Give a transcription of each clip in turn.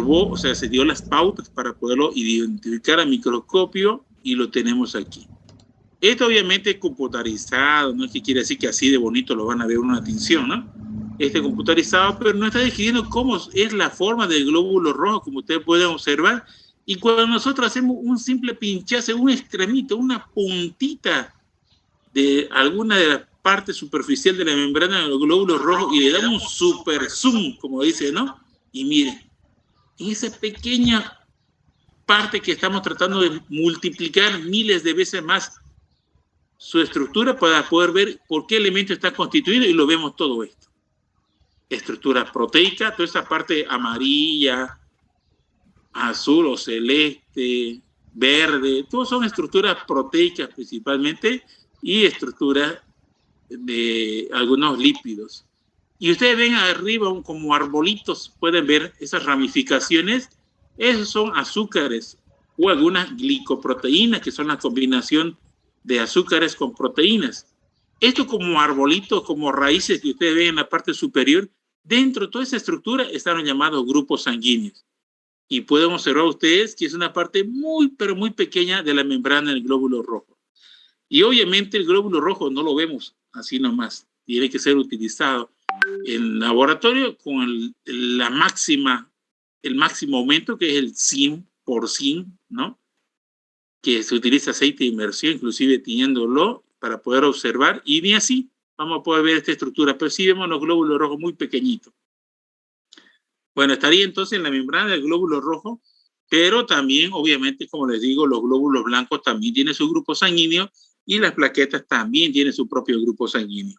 observó, o sea, se dio las pautas para poderlo identificar a microscopio y lo tenemos aquí. Esto obviamente es computarizado, no es que quiere decir que así de bonito lo van a ver una tinción, ¿no? Este computarizado, pero no está describiendo cómo es la forma del glóbulo rojo, como ustedes pueden observar. Y cuando nosotros hacemos un simple pinchazo, un extremito, una puntita de alguna de las partes superficiales de la membrana de los glóbulos rojos y le damos un super zoom, como dice, ¿no? Y miren, en esa pequeña parte que estamos tratando de multiplicar miles de veces más su estructura para poder ver por qué elemento está constituido y lo vemos todo esto. Estructura proteica, toda esa parte amarilla, azul o celeste, verde, todos son estructuras proteicas principalmente y estructuras de algunos lípidos. Y ustedes ven arriba como arbolitos, pueden ver esas ramificaciones, esos son azúcares o algunas glicoproteínas, que son la combinación de azúcares con proteínas. Esto como arbolitos, como raíces que ustedes ven en la parte superior, dentro de toda esa estructura están llamados grupos sanguíneos. Y pueden observar ustedes que es una parte muy, pero muy pequeña de la membrana del glóbulo rojo. Y obviamente el glóbulo rojo no lo vemos así nomás, tiene que ser utilizado en laboratorio con el máximo aumento, que es el 100%, ¿no? Que se utiliza aceite de inmersión, inclusive tiñéndolo para poder observar, y ni así vamos a poder ver esta estructura, pero sí vemos los glóbulos rojos muy pequeñitos. Bueno, estaría entonces en la membrana del glóbulo rojo, pero también, obviamente, como les digo, los glóbulos blancos también tienen su grupo sanguíneo y las plaquetas también tienen su propio grupo sanguíneo.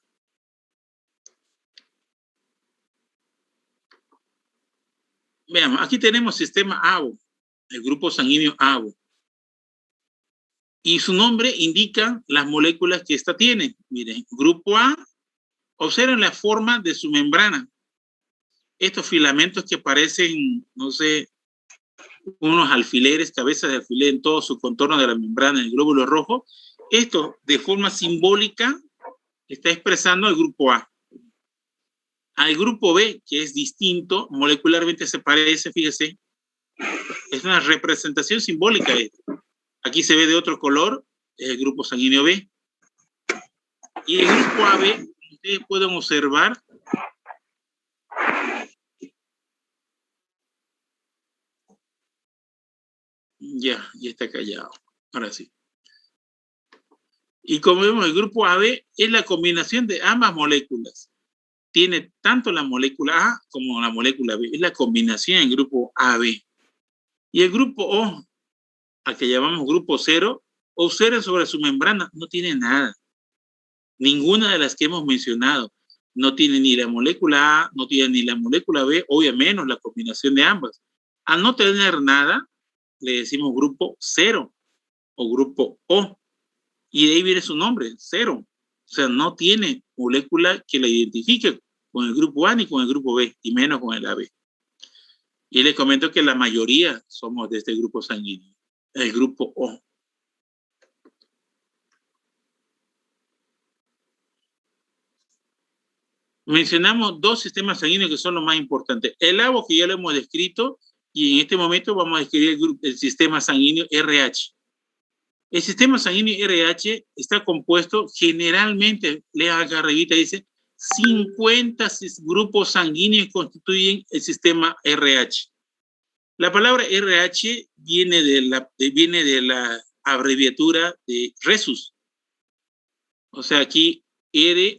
Veamos, aquí tenemos sistema ABO, el grupo sanguíneo ABO. Y su nombre indica las moléculas que ésta tiene. Miren, grupo A, observen la forma de su membrana. Estos filamentos que parecen, no sé, unos alfileres, cabezas de alfiler en todo su contorno de la membrana del glóbulo rojo. Esto, de forma simbólica, está expresando el grupo A. Al grupo B, que es distinto, molecularmente se parece, fíjese, es una representación simbólica. Aquí se ve de otro color, es el grupo sanguíneo B. Y el grupo AB, ustedes pueden observar, ya está callado, ahora sí. Y como vemos, el grupo AB es la combinación de ambas moléculas. Tiene tanto la molécula A como la molécula B. Es la combinación en grupo AB. Y el grupo O, al que llamamos grupo 0, observen sobre su membrana, no tiene nada. Ninguna de las que hemos mencionado. No tiene ni la molécula A, no tiene ni la molécula B, obviamente menos la combinación de ambas. Al no tener nada, le decimos grupo 0 o grupo O. Y de ahí viene su nombre, 0. O sea, no tiene molécula que la identifique con el grupo A ni con el grupo B, y menos con el AB. Y les comento que la mayoría somos de este grupo sanguíneo, el grupo O. Mencionamos dos sistemas sanguíneos que son los más importantes. El ABO, que ya lo hemos descrito, y en este momento vamos a describir el sistema sanguíneo RH. El sistema sanguíneo RH está compuesto generalmente, lea acá arribita, dice, 50 grupos sanguíneos constituyen el sistema RH. La palabra RH viene de la abreviatura de Rhesus. O sea, aquí R-H-E-S-U-S,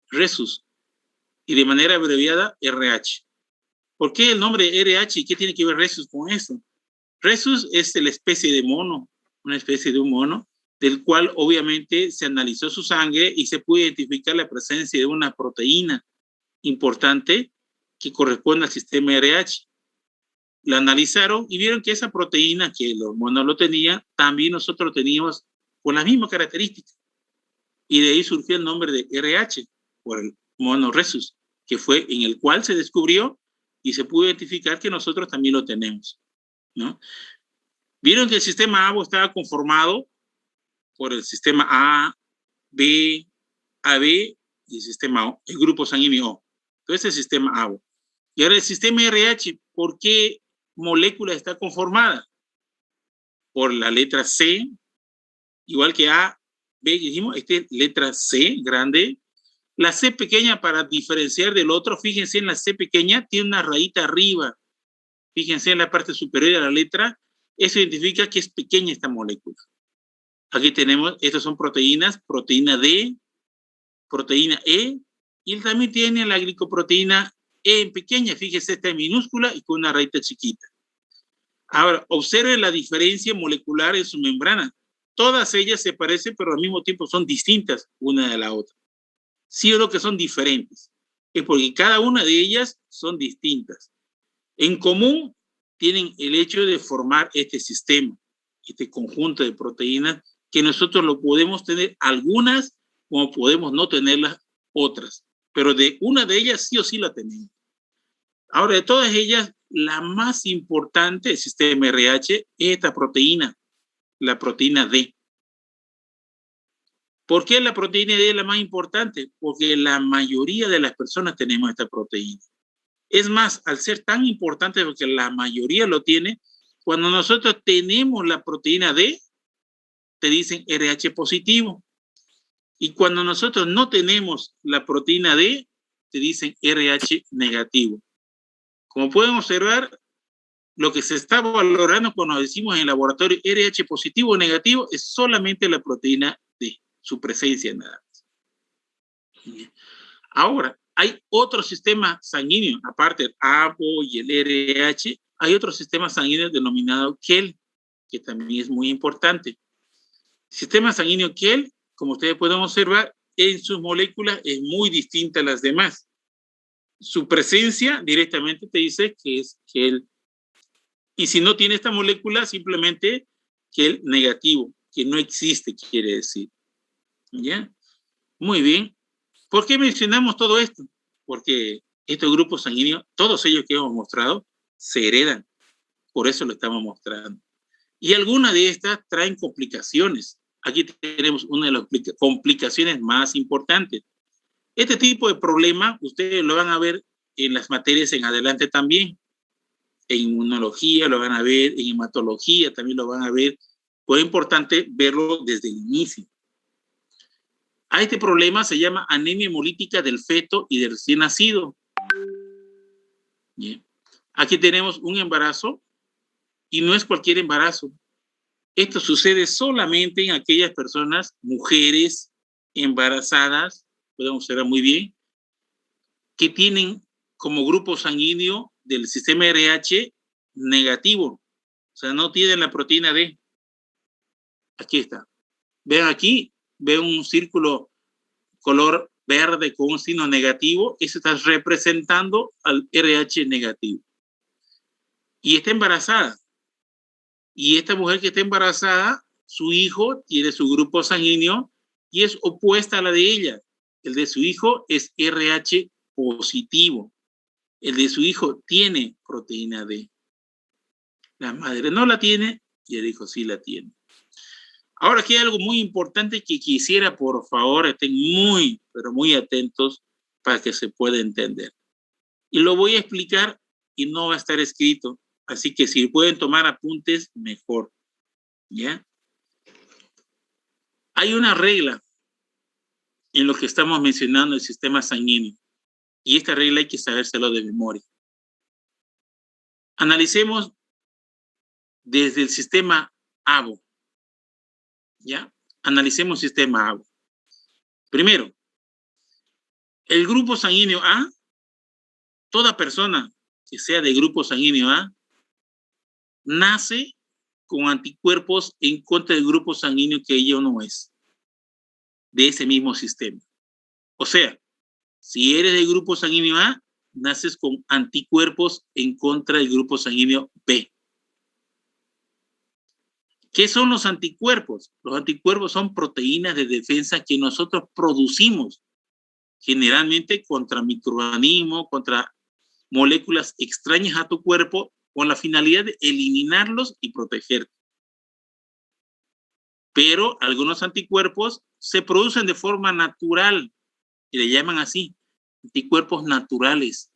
Rhesus, y de manera abreviada RH. ¿Por qué el nombre RH y qué tiene que ver Rhesus con eso? Rhesus es la especie de mono, una especie de un mono, del cual obviamente se analizó su sangre y se pudo identificar la presencia de una proteína importante que corresponde al sistema RH. La analizaron y vieron que esa proteína que los monos lo tenían, también nosotros lo teníamos con las mismas características. Y de ahí surgió el nombre de RH, por el mono Rhesus, que fue en el cual se descubrió y se pudo identificar que nosotros también lo tenemos, ¿no? Vieron que el sistema ABO estaba conformado por el sistema A, B, AB y el sistema O, el grupo sanguíneo O. Entonces el sistema ABO. Y ahora el sistema RH, ¿por qué molécula está conformada? Por la letra C, igual que A, B, dijimos, letra C grande. La C pequeña, para diferenciar del otro, fíjense en la C pequeña, tiene una rayita arriba. Fíjense en la parte superior de la letra, eso identifica que es pequeña esta molécula. Aquí tenemos, estas son proteínas, proteína D, proteína E, y también tiene la glicoproteína E en pequeña, fíjese, esta es minúscula y con una rayita chiquita. Ahora, observen la diferencia molecular en su membrana. Todas ellas se parecen, pero al mismo tiempo son distintas una de la otra. Sí o no que son diferentes. Es porque cada una de ellas son distintas. En común tienen el hecho de formar este sistema, este conjunto de proteínas, que nosotros lo podemos tener algunas, como podemos no tenerlas otras. Pero de una de ellas sí o sí la tenemos. Ahora, de todas ellas, la más importante del sistema RH es esta proteína, la proteína D. ¿Por qué la proteína D es la más importante? Porque la mayoría de las personas tenemos esta proteína. Es más, al ser tan importante, porque la mayoría lo tiene, cuando nosotros tenemos la proteína D, te dicen RH positivo. Y cuando nosotros no tenemos la proteína D, te dicen RH negativo. Como pueden observar, lo que se está valorando cuando decimos en el laboratorio RH positivo o negativo es solamente la proteína D, su presencia nada más. Ahora, hay otro sistema sanguíneo, aparte del ABO y el RH, hay otro sistema sanguíneo denominado KEL, que también es muy importante. El sistema sanguíneo KEL, como ustedes pueden observar, en sus moléculas es muy distinta a las demás. Su presencia directamente te dice que es KEL. Y si no tiene esta molécula, simplemente KEL negativo, que no existe, quiere decir. ¿Ya? Muy bien. ¿Por qué mencionamos todo esto? Porque estos grupos sanguíneos, todos ellos que hemos mostrado, se heredan. Por eso lo estamos mostrando. Y algunas de estas traen complicaciones. Aquí tenemos una de las complicaciones más importantes. Este tipo de problema, ustedes lo van a ver en las materias en adelante también. En inmunología lo van a ver, en hematología también lo van a ver. Pues es importante verlo desde el inicio. A este problema se llama anemia hemolítica del feto y del recién nacido. Bien. Aquí tenemos un embarazo y no es cualquier embarazo. Esto sucede solamente en aquellas personas, mujeres embarazadas, podemos observar muy bien, que tienen como grupo sanguíneo del sistema RH negativo. O sea, no tienen la proteína D. Aquí está. Vean aquí, vean un círculo color verde con un signo negativo, eso está representando al RH negativo. Y está embarazada. Y esta mujer que está embarazada, su hijo tiene su grupo sanguíneo y es opuesta a la de ella. El de su hijo es RH positivo. El de su hijo tiene proteína D. La madre no la tiene y el hijo sí la tiene. Ahora aquí hay algo muy importante que quisiera, por favor, estén muy, pero muy atentos para que se pueda entender. Y lo voy a explicar y no va a estar escrito. Así que si pueden tomar apuntes, mejor. ¿Ya? Hay una regla en lo que estamos mencionando el sistema sanguíneo. Y esta regla hay que sabérselo de memoria. Analicemos desde el sistema ABO. ¿Ya? Analicemos el sistema ABO. Primero, el grupo sanguíneo A, toda persona que sea de grupo sanguíneo A, nace con anticuerpos en contra del grupo sanguíneo que ella no es, de ese mismo sistema. O sea, si eres del grupo sanguíneo A, naces con anticuerpos en contra del grupo sanguíneo B. ¿Qué son los anticuerpos? Los anticuerpos son proteínas de defensa que nosotros producimos generalmente contra microorganismos, contra moléculas extrañas a tu cuerpo, con la finalidad de eliminarlos y protegerte. Pero algunos anticuerpos se producen de forma natural y le llaman así, anticuerpos naturales.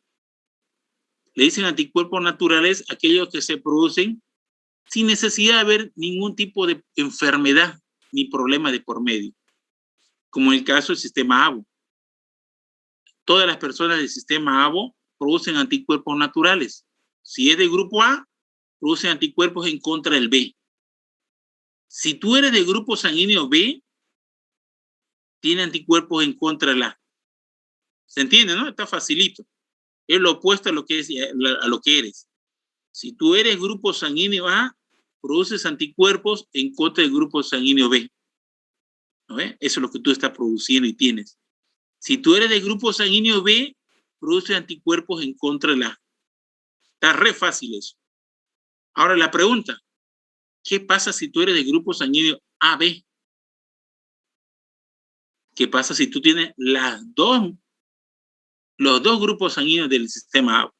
Le dicen anticuerpos naturales aquellos que se producen sin necesidad de haber ningún tipo de enfermedad ni problema de por medio, como en el caso del sistema ABO. Todas las personas del sistema ABO producen anticuerpos naturales. Si es de grupo A, producen anticuerpos en contra del B. Si tú eres de grupo sanguíneo B, tiene anticuerpos en contra del A. ¿Se entiende, no? Está facilito. Es lo opuesto a lo que eres. Si tú eres grupo sanguíneo A, produces anticuerpos en contra del grupo sanguíneo B. ¿No ves? Eso es lo que tú estás produciendo y tienes. Si tú eres de grupo sanguíneo B, produces anticuerpos en contra del A. Está re fácil eso. Ahora la pregunta, ¿qué pasa si tú eres de grupo sanguíneo AB? ¿Qué pasa si tú tienes los dos grupos sanguíneos del sistema A?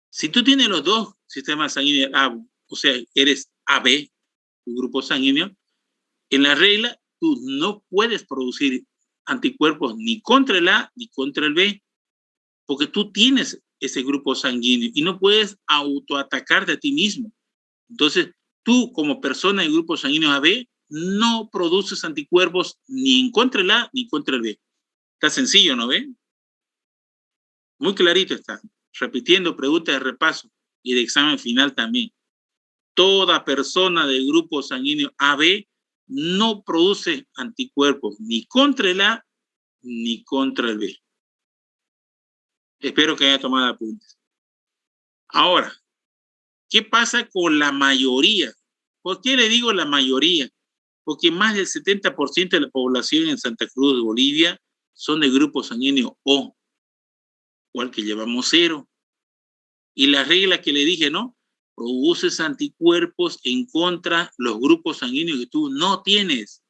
Si tú tienes los dos sistemas sanguíneos A, o sea, eres AB, tu grupo sanguíneo, en la regla tú no puedes producir anticuerpos ni contra el A ni contra el B, porque tú tienes ese grupo sanguíneo y no puedes autoatacarte a ti mismo. Entonces, tú como persona de grupo sanguíneo AB no produces anticuerpos ni en contra el A ni contra el B. Está sencillo, ¿no ven? Muy clarito está. Repitiendo preguntas de repaso y de examen final también. Toda persona del grupo sanguíneo AB no produce anticuerpos ni contra el A ni contra el B. Espero que haya tomado apuntes. Ahora, ¿qué pasa con la mayoría? ¿Por qué le digo la mayoría? Porque más del 70% de la población en Santa Cruz de Bolivia son de grupo sanguíneo O, o al que llevamos 0. Y la regla que le dije, ¿no? Produces anticuerpos en contra de los grupos sanguíneos que tú no tienes.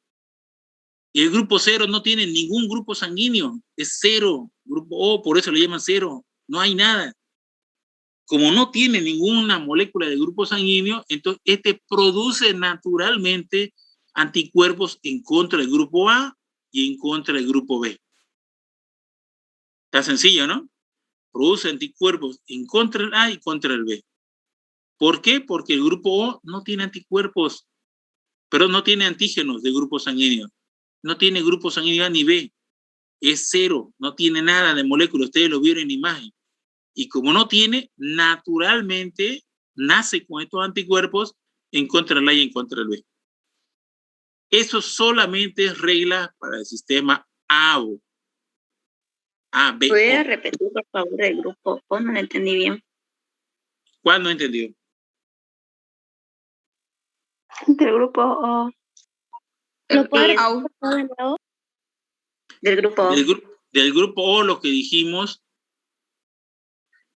Y el grupo 0 no tiene ningún grupo sanguíneo, es 0. Grupo O, por eso le llaman 0. No hay nada. Como no tiene ninguna molécula de grupo sanguíneo, entonces este produce naturalmente anticuerpos en contra del grupo A y en contra del grupo B. Está sencillo, ¿no? Produce anticuerpos en contra del A y contra el B. ¿Por qué? Porque el grupo O no tiene anticuerpos, pero no tiene antígenos de grupo sanguíneo. No tiene grupo sanguíneo A ni B. Es 0, no tiene nada de molécula. Ustedes lo vieron en imagen. Y como no tiene, naturalmente nace con estos anticuerpos en contra del A y en contra del B. Eso solamente es regla para el sistema ABO. ABO. ¿Puede repetir, por favor, el grupo O? No lo entendí bien. ¿Cuál no entendió? Del grupo O. ¿Lo puede Del grupo O. Del grupo O lo que dijimos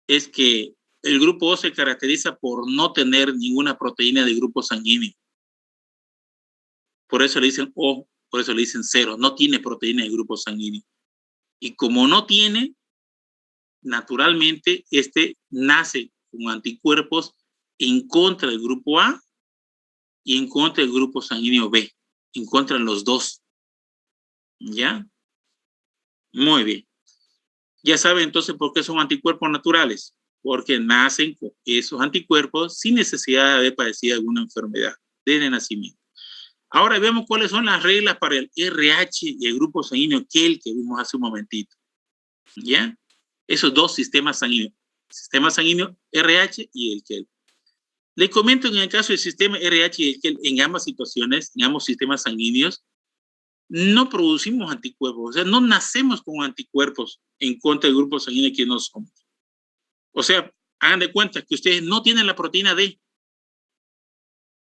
es que el grupo O se caracteriza por no tener ninguna proteína de grupo sanguíneo. Por eso le dicen O, por eso le dicen 0. No tiene proteína de grupo sanguíneo. Y como no tiene, naturalmente nace con anticuerpos en contra del grupo A y en contra del grupo sanguíneo B. En contra de los dos. ¿Ya? Muy bien. Ya saben entonces por qué son anticuerpos naturales. Porque nacen con esos anticuerpos sin necesidad de haber padecido alguna enfermedad desde nacimiento. Ahora vemos cuáles son las reglas para el RH y el grupo sanguíneo KEL que vimos hace un momentito. ¿Ya? Esos dos sistemas sanguíneos. Sistema sanguíneo RH y el KEL. Les comento en el caso del sistema RH y el KEL, en ambas situaciones, en ambos sistemas sanguíneos, no producimos anticuerpos. O sea, no nacemos con anticuerpos en contra del grupo sanguíneo que no somos. O sea, hagan de cuenta que ustedes no tienen la proteína D.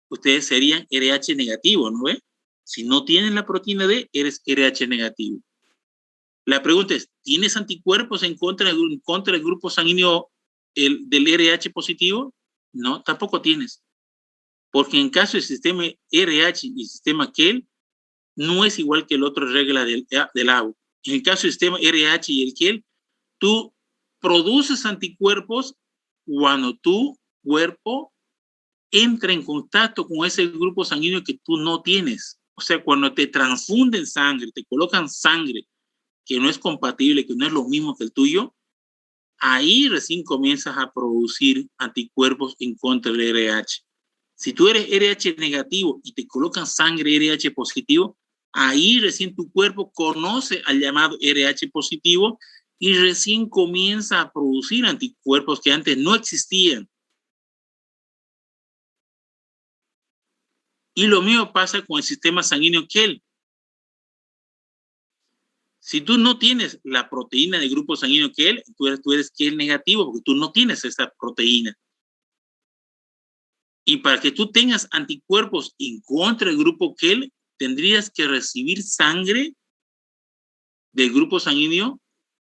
Ustedes serían RH negativo, ¿no ve? Si no tienen la proteína D, eres RH negativo. La pregunta es, ¿tienes anticuerpos en contra del grupo sanguíneo del RH positivo? No, tampoco tienes. Porque en caso del sistema RH y sistema KEL, no es igual que el otro regla del ABO. En el caso del sistema RH y el KEL, tú produces anticuerpos cuando tu cuerpo entra en contacto con ese grupo sanguíneo que tú no tienes. O sea, cuando te transfunden sangre, te colocan sangre que no es compatible, que no es lo mismo que el tuyo, ahí recién comienzas a producir anticuerpos en contra del RH. Si tú eres RH negativo y te colocan sangre RH positivo, ahí recién tu cuerpo conoce al llamado RH positivo y recién comienza a producir anticuerpos que antes no existían. Y lo mismo pasa con el sistema sanguíneo Kell. Si tú no tienes la proteína del grupo sanguíneo Kell, tú eres Kell negativo porque tú no tienes esa proteína. Y para que tú tengas anticuerpos en contra del grupo Kell, tendrías que recibir sangre del grupo sanguíneo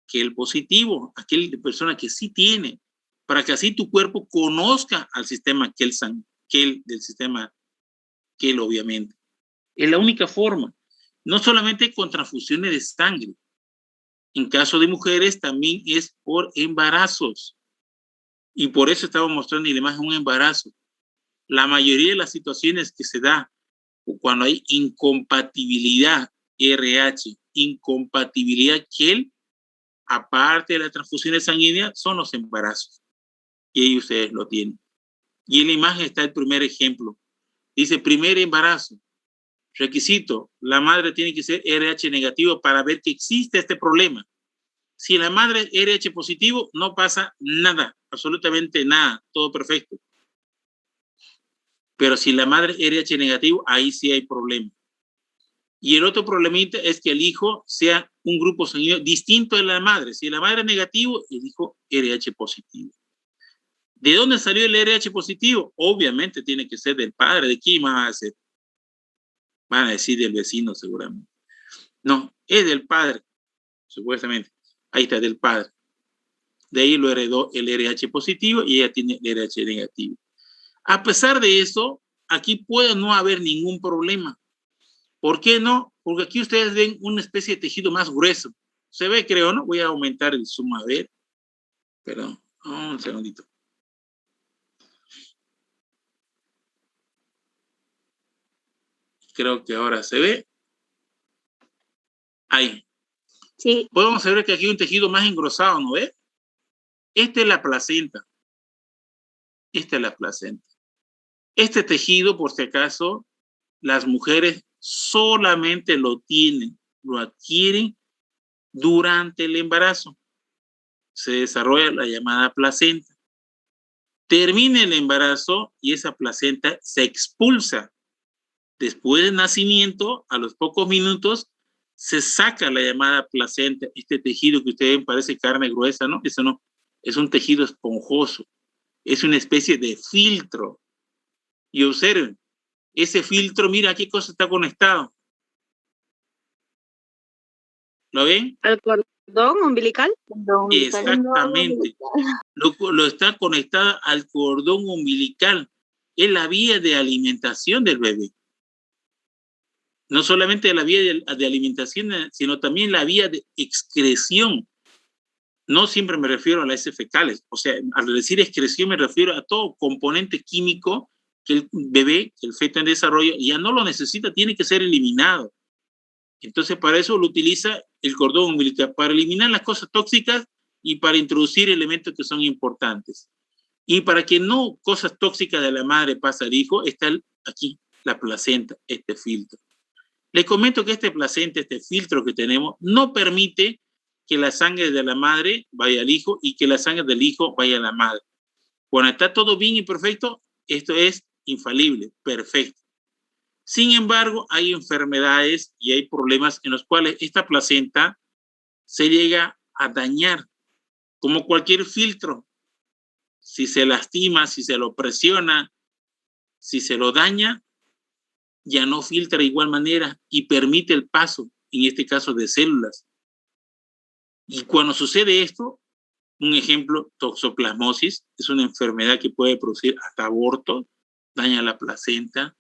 Kell positivo, aquel de persona que sí tiene, para que así tu cuerpo conozca al sistema Kell del sistema Kell, obviamente. Es la única forma. No solamente con transfusiones de sangre. En caso de mujeres también es por embarazos. Y por eso estaba mostrando en la imagen un embarazo. La mayoría de las situaciones que se da cuando hay incompatibilidad RH, incompatibilidad Kell, aparte de las transfusiones sanguíneas, son los embarazos. Y ahí ustedes lo tienen. Y en la imagen está el primer ejemplo. Dice, primer embarazo. Requisito, la madre tiene que ser RH negativo para ver que existe este problema. Si la madre es RH positivo, no pasa nada, absolutamente nada, todo perfecto. Pero si la madre es RH negativo, ahí sí hay problema. Y el otro problemita es que el hijo sea un grupo sanguíneo distinto de la madre. Si la madre es negativo, el hijo RH positivo. ¿De dónde salió el RH positivo? Obviamente tiene que ser del padre. ¿De quién más va a ser? Van a decir del vecino seguramente. No, es del padre, supuestamente. Ahí está, del padre. De ahí lo heredó el RH positivo y ella tiene el RH negativo. A pesar de eso, aquí puede no haber ningún problema. ¿Por qué no? Porque aquí ustedes ven una especie de tejido más grueso. Se ve, creo, ¿no? Voy a aumentar el zoom a ver. Perdón, un segundito. Creo que ahora se ve. Ahí. Sí. Podemos ver que aquí hay un tejido más engrosado, ¿no ve? Esta es la placenta. Esta es la placenta. Este tejido, por si acaso, las mujeres solamente lo tienen, lo adquieren durante el embarazo. Se desarrolla la llamada placenta. Termina el embarazo y esa placenta se expulsa. Después del nacimiento, a los pocos minutos, se saca la llamada placenta, este tejido que ustedes ven parece carne gruesa, ¿no? Eso no, es un tejido esponjoso, es una especie de filtro. Y observen, ese filtro, mira qué cosa está conectado. ¿Lo ven? ¿Al cordón umbilical? Exactamente. Lo está conectado al cordón umbilical. Es la vía de alimentación del bebé. No solamente la vía de alimentación, sino también la vía de excreción. No siempre me refiero a las heces fecales. O sea, al decir excreción me refiero a todo componente químico que el bebé, que el feto en desarrollo, ya no lo necesita, tiene que ser eliminado. Entonces, para eso lo utiliza el cordón umbilical, para eliminar las cosas tóxicas y para introducir elementos que son importantes. Y para que no cosas tóxicas de la madre pasen al hijo, está aquí la placenta, este filtro. Les comento que este placenta, este filtro que tenemos, no permite que la sangre de la madre vaya al hijo y que la sangre del hijo vaya a la madre. Cuando está todo bien y perfecto, esto es infalible, perfecto. Sin embargo, hay enfermedades y hay problemas en los cuales esta placenta se llega a dañar, como cualquier filtro. Si se lastima, si se lo presiona, si se lo daña, ya no filtra de igual manera y permite el paso, en este caso, de células. Y cuando sucede esto, un ejemplo, toxoplasmosis, es una enfermedad que puede producir hasta aborto, daña la placenta.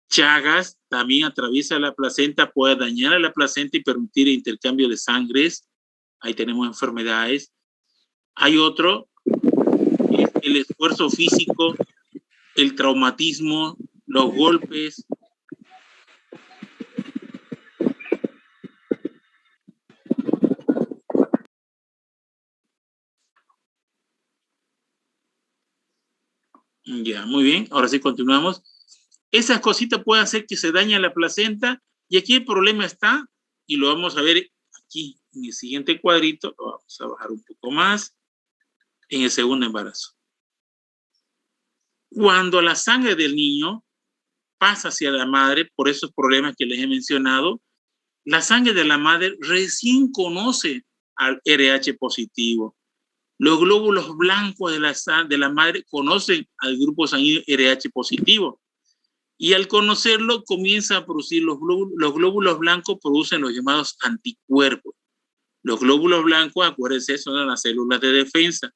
Chagas también atraviesa la placenta, puede dañar a la placenta y permitir el intercambio de sangres. Ahí tenemos enfermedades. Hay otro, el esfuerzo físico, el traumatismo, los golpes. Ya, muy bien. Ahora sí continuamos. Esas cositas pueden hacer que se dañe la placenta y aquí el problema está, y lo vamos a ver aquí en el siguiente cuadrito, lo vamos a bajar un poco más, en el segundo embarazo. Cuando la sangre del niño pasa hacia la madre, por esos problemas que les he mencionado, la sangre de la madre recién conoce al RH positivo. Los glóbulos blancos de la madre conocen al grupo sanguíneo RH positivo. Y al conocerlo, comienza a producir los glóbulos blancos, producen los llamados anticuerpos. Los glóbulos blancos, acuérdense, son las células de defensa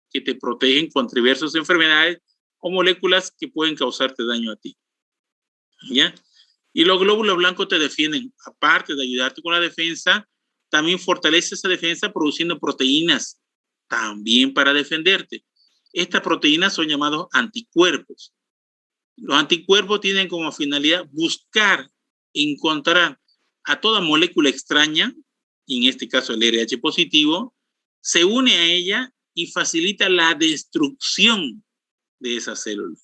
que te protegen contra diversas enfermedades o moléculas que pueden causarte daño a ti. ¿Ya? Y los glóbulos blancos te defienden, aparte de ayudarte con la defensa, también fortalece esa defensa produciendo proteínas, también para defenderte. Estas proteínas son llamados anticuerpos. Los anticuerpos tienen como finalidad buscar, encontrar a toda molécula extraña, en este caso el RH positivo, se une a ella y facilita la destrucción de esa célula.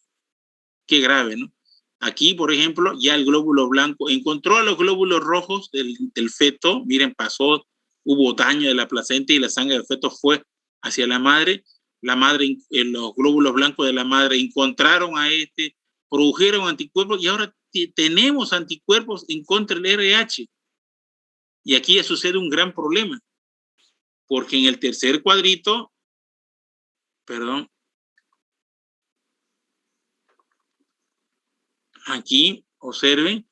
Qué grave, ¿no? Aquí, por ejemplo, ya el glóbulo blanco encontró a los glóbulos rojos del feto. Miren, pasó, hubo daño de la placenta y la sangre del feto fue hacia la madre. La madre, los glóbulos blancos de la madre encontraron a produjeron anticuerpos y ahora tenemos anticuerpos en contra del RH. Y aquí ya sucede un gran problema, porque en el tercer cuadrito, aquí, observen,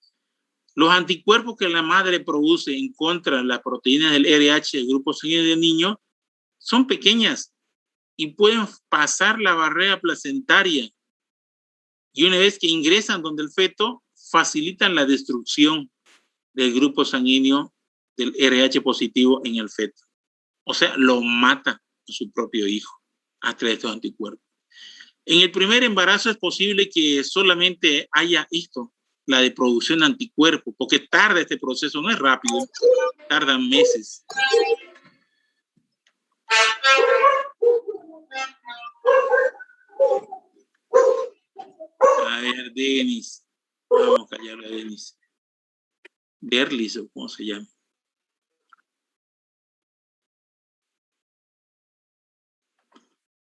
los anticuerpos que la madre produce en contra de la proteína del RH del grupo sanguíneo del niño son pequeñas y pueden pasar la barrera placentaria. Y una vez que ingresan donde el feto, facilitan la destrucción del grupo sanguíneo del RH positivo en el feto. O sea, lo mata a su propio hijo a través de estos anticuerpos. En el primer embarazo es posible que solamente haya esto, la de producción de anticuerpos, porque tarda este proceso, no es rápido, tardan meses. A ver, Denis. Vamos a callar a Denis. Derlis, o cómo se llama.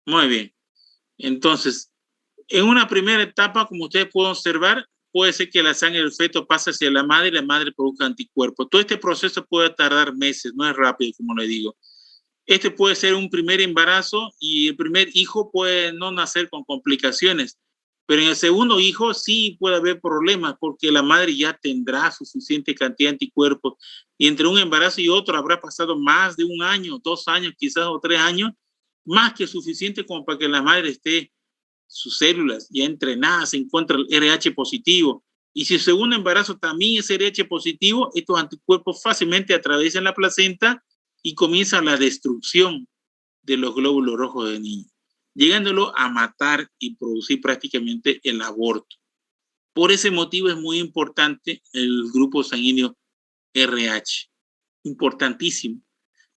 Muy bien. Entonces, en una primera etapa, como ustedes pueden observar, puede ser que la sangre del feto pase hacia la madre y la madre produzca anticuerpos. Todo este proceso puede tardar meses, no es rápido, como le digo. Este puede ser un primer embarazo y el primer hijo puede no nacer con complicaciones, pero en el segundo hijo sí puede haber problemas porque la madre ya tendrá suficiente cantidad de anticuerpos y entre un embarazo y otro habrá pasado más de 1 año, 2 años, quizás o 3 años, más que suficiente como para que la madre esté, sus células ya entrenadas en contra del RH positivo. Y si el segundo embarazo también es RH positivo, estos anticuerpos fácilmente atraviesan la placenta y comienza la destrucción de los glóbulos rojos del niño, llegándolo a matar y producir prácticamente el aborto. Por ese motivo es muy importante el grupo sanguíneo RH. Importantísimo.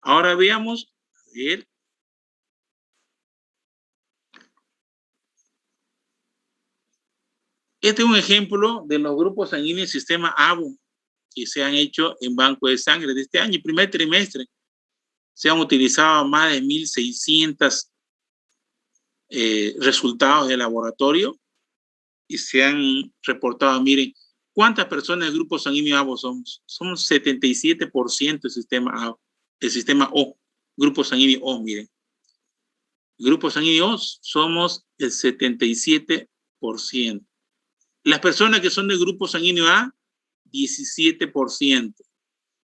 Ahora veamos, a ver. Este es un ejemplo de los grupos sanguíneos del sistema ABO que se han hecho en banco de sangre de este año. El primer trimestre se han utilizado más de 1.600 resultados de laboratorio y se han reportado, miren, ¿cuántas personas del grupo sanguíneo ABO somos? Somos 77% del sistema ABO, el sistema O, grupo sanguíneo O, miren. Grupo sanguíneo O somos el 77%. Las personas que son del grupo sanguíneo A, 17%.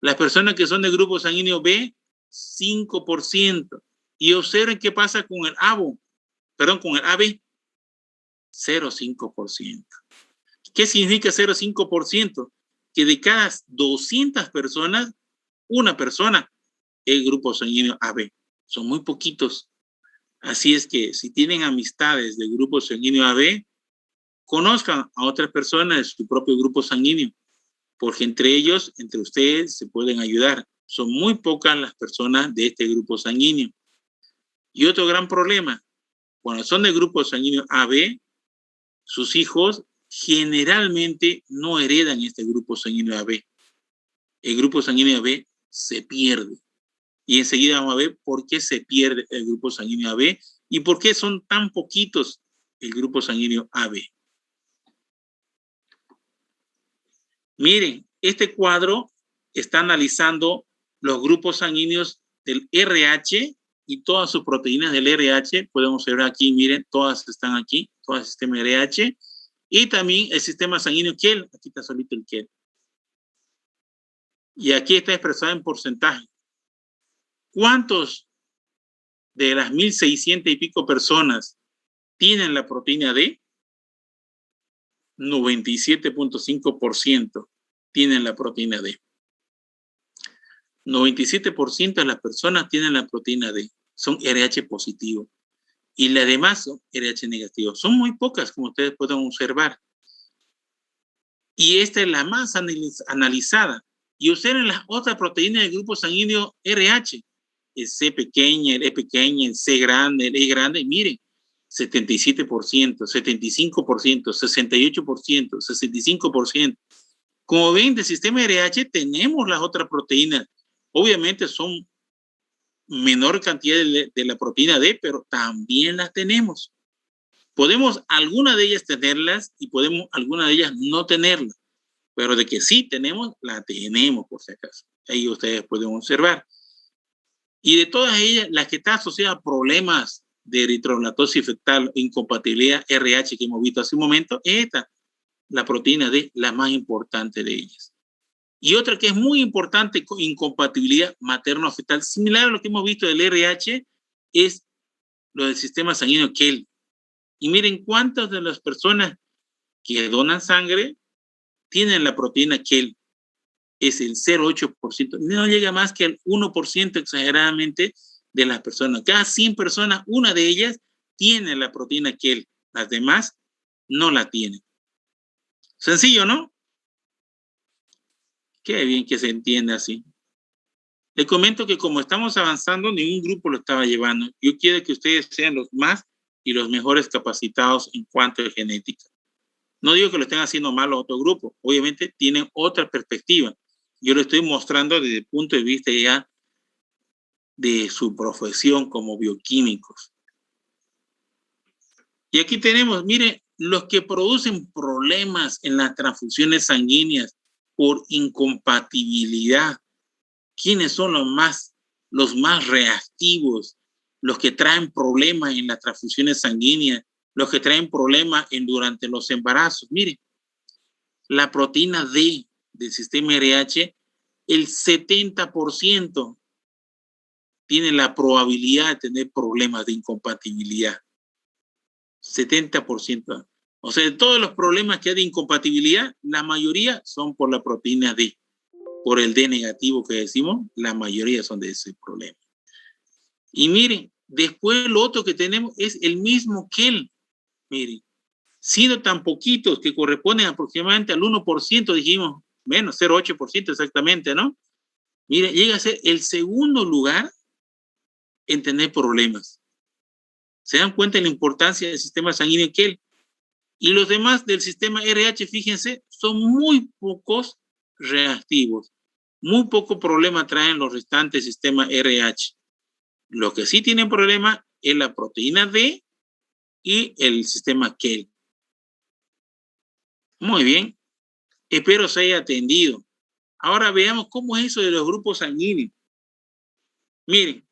Las personas que son del grupo sanguíneo B, 5%. Y observen qué pasa con el ABO, con el AB, 0,5%. ¿Qué significa 0,5%? Que de cada 200 personas, una persona es grupo sanguíneo AB. Son muy poquitos. Así es que si tienen amistades del grupo sanguíneo AB, conozcan a otras personas de su propio grupo sanguíneo, porque entre ellos, entre ustedes, se pueden ayudar. Son muy pocas las personas de este grupo sanguíneo. Y otro gran problema, cuando son del grupo sanguíneo AB, sus hijos generalmente no heredan este grupo sanguíneo AB. El grupo sanguíneo AB se pierde. Y enseguida vamos a ver por qué se pierde el grupo sanguíneo AB y por qué son tan poquitos el grupo sanguíneo AB. Miren, este cuadro está analizando los grupos sanguíneos del RH y todas sus proteínas del RH. Podemos ver aquí, miren, todas están aquí, todo el sistema RH. Y también el sistema sanguíneo KEL. Aquí está solito el KEL. Y aquí está expresado en porcentaje. ¿Cuántos de las 1.600 y pico personas tienen la proteína D? 97.5% tienen la proteína D. 97% de las personas tienen la proteína D. Son RH positivo. Y las demás son RH negativo. Son muy pocas, como ustedes pueden observar. Y esta es la más analizada. Y observen las otras proteínas del grupo sanguíneo RH. El C pequeña, el E pequeña, el C grande, el E grande. Miren, 77%, 75%, 68%, 65%. Como ven, del sistema RH tenemos las otras proteínas. Obviamente son menor cantidad de la proteína D, pero también las tenemos. Podemos alguna de ellas tenerlas y podemos alguna de ellas no tenerlas, pero de que sí tenemos, la tenemos por si acaso. Ahí ustedes pueden observar. Y de todas ellas, la que está asociada a problemas de eritromatosis fetal, incompatibilidad RH que hemos visto hace un momento, es esta, la proteína D, la más importante de ellas. Y otra que es muy importante, incompatibilidad materno-fetal, similar a lo que hemos visto del RH, es lo del sistema sanguíneo KEL. Y miren cuántas de las personas que donan sangre tienen la proteína KEL. Es el 0,8%. No llega más que al 1% exageradamente de las personas. Cada 100 personas, una de ellas tiene la proteína KEL. Las demás no la tienen. Sencillo, ¿no? Qué bien que se entiende así. Le comento que como estamos avanzando, ningún grupo lo estaba llevando. Yo quiero que ustedes sean los más y los mejores capacitados en cuanto a genética. No digo que lo estén haciendo mal a otro grupo. Obviamente tienen otra perspectiva. Yo lo estoy mostrando desde el punto de vista ya de su profesión como bioquímicos. Y aquí tenemos, mire, los que producen problemas en las transfusiones sanguíneas por incompatibilidad. ¿Quiénes son los más reactivos? Los que traen problemas en las transfusiones sanguíneas, los que traen problemas durante los embarazos. Mire, la proteína D del sistema RH, el 70% tiene la probabilidad de tener problemas de incompatibilidad. 70%. O sea, de todos los problemas que hay de incompatibilidad, la mayoría son por la proteína D. Por el D negativo que decimos, la mayoría son de ese problema. Y miren, después lo otro que tenemos es el mismo KEL. Miren, siendo tan poquitos que corresponden aproximadamente al 1%, dijimos, menos 0,8% exactamente, ¿no? Miren, llega a ser el segundo lugar en tener problemas. ¿Se dan cuenta de la importancia del sistema sanguíneo KEL? Y los demás del sistema RH, fíjense, son muy pocos reactivos. Muy poco problema traen los restantes sistemas RH. Lo que sí tienen problema es la proteína D y el sistema KEL. Muy bien. Espero se haya atendido. Ahora veamos cómo es eso de los grupos sanguíneos. Miren,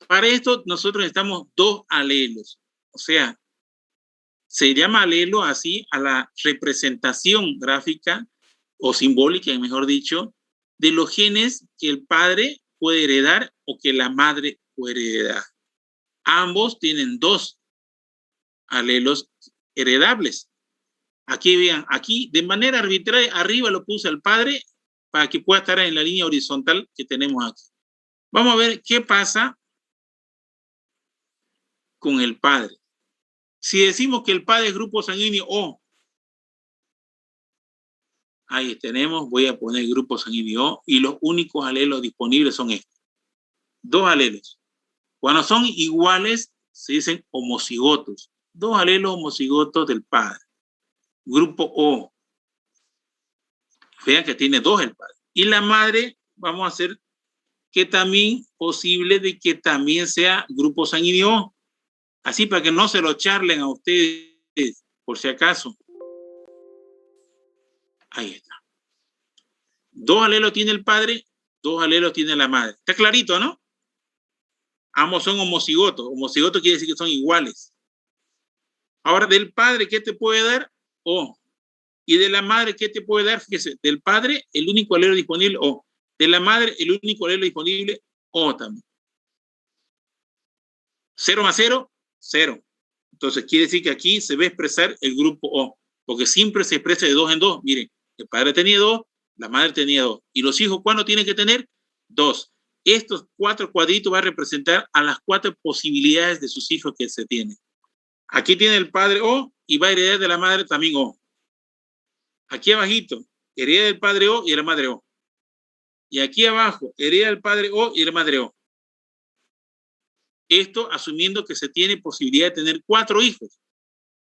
para esto nosotros necesitamos 2 alelos. O sea, se llama alelo así a la representación gráfica o simbólica, mejor dicho, de los genes que el padre puede heredar o que la madre puede heredar. Ambos tienen 2 alelos heredables. Aquí vean, aquí de manera arbitraria, arriba lo puse al padre para que pueda estar en la línea horizontal que tenemos aquí. Vamos a ver qué pasa con el padre. Si decimos que el padre es grupo sanguíneo O, ahí tenemos, voy a poner grupo sanguíneo O, y los únicos alelos disponibles son estos. 2 alelos. Cuando son iguales, se dicen homocigotos. 2 alelos homocigotos del padre. Grupo O. Vean que tiene 2 el padre. Y la madre, vamos a hacer que también posible de que también sea grupo sanguíneo O. Así para que no se lo charlen a ustedes, por si acaso. Ahí está. 2 alelos tiene el padre, 2 alelos tiene la madre. Está clarito, ¿no? Ambos son homocigotos. Homocigotos quiere decir que son iguales. Ahora, del padre, ¿qué te puede dar? O. Y de la madre, ¿qué te puede dar? Fíjese, del padre, el único alelo disponible, O. De la madre, el único alelo disponible, O también. 0 más 0, 0. Entonces, quiere decir que aquí se va a expresar el grupo O, porque siempre se expresa de 2 en 2. Miren, el padre tenía 2, la madre tenía 2. ¿Y los hijos cuándo tienen que tener? 2. Estos 4 cuadritos van a representar a las 4 posibilidades de sus hijos que se tienen. Aquí tiene el padre O y va a heredar de la madre también O. Aquí abajito, hereda del padre O y de la madre O. Y aquí abajo, hereda del padre O y de la madre O. Esto asumiendo que se tiene posibilidad de tener 4 hijos.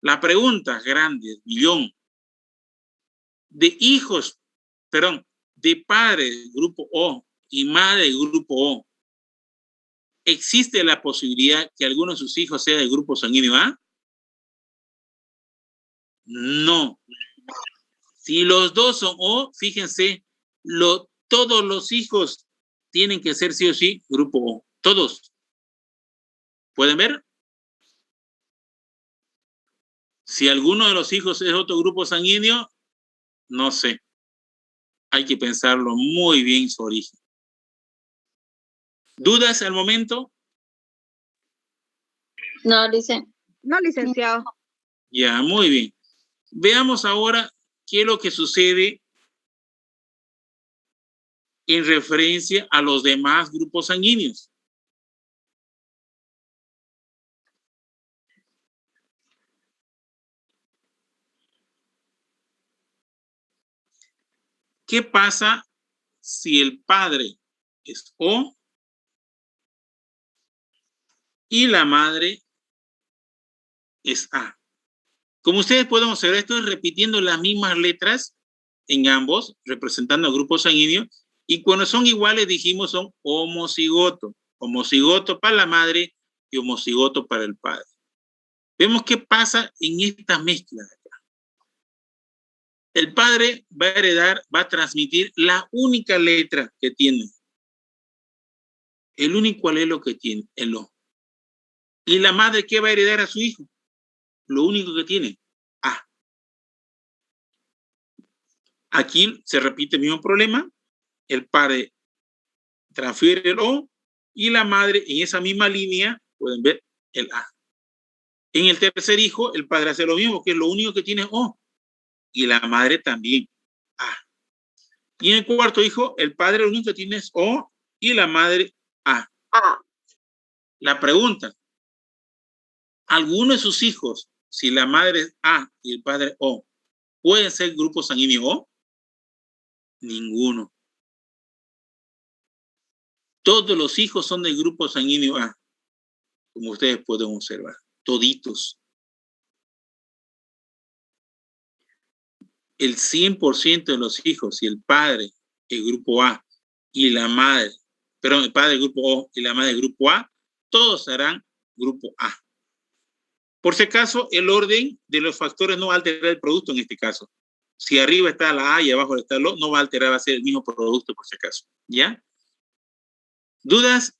La pregunta grande, millón, de hijos, perdón, de padre del grupo O y madre del grupo O, ¿existe la posibilidad que alguno de sus hijos sea del grupo sanguíneo A? No. Si los dos son O, fíjense, todos los hijos tienen que ser sí o sí grupo O. Todos. ¿Pueden ver? Si alguno de los hijos es otro grupo sanguíneo, no sé. Hay que pensarlo muy bien su origen. ¿Dudas al momento? No, dice. No, licenciado. Ya, muy bien. Veamos ahora qué es lo que sucede en referencia a los demás grupos sanguíneos. ¿Qué pasa si el padre es O y la madre es A? Como ustedes pueden observar, estoy repitiendo las mismas letras en ambos, representando a grupos sanguíneos, y cuando son iguales dijimos son homocigoto. Homocigoto para la madre y homocigoto para el padre. Vemos qué pasa en esta mezcla de acá. El padre va a heredar, va a transmitir la única letra que tiene. El único alelo que tiene, el O. ¿Y la madre qué va a heredar a su hijo? Lo único que tiene, A. Aquí se repite el mismo problema. El padre transfiere el O y la madre en esa misma línea, pueden ver, el A. En el tercer hijo, el padre hace lo mismo, que lo único que tiene es O. Y la madre también, A. Y en el cuarto hijo, el padre lo único que tiene es O y la madre A. La pregunta, ¿alguno de sus hijos, si la madre es A y el padre O, pueden ser grupo sanguíneo O? Ninguno. Todos los hijos son del grupo sanguíneo A, como ustedes pueden observar, toditos. El 100% de los hijos, si el padre es grupo A y la madre, perdón, el padre del grupo O y la madre del grupo A, todos serán grupo A. Por si acaso, el orden de los factores no va a alterar el producto en este caso. Si arriba está la A y abajo está el O, no va a alterar, va a ser el mismo producto por si acaso. ¿Ya? ¿Dudas?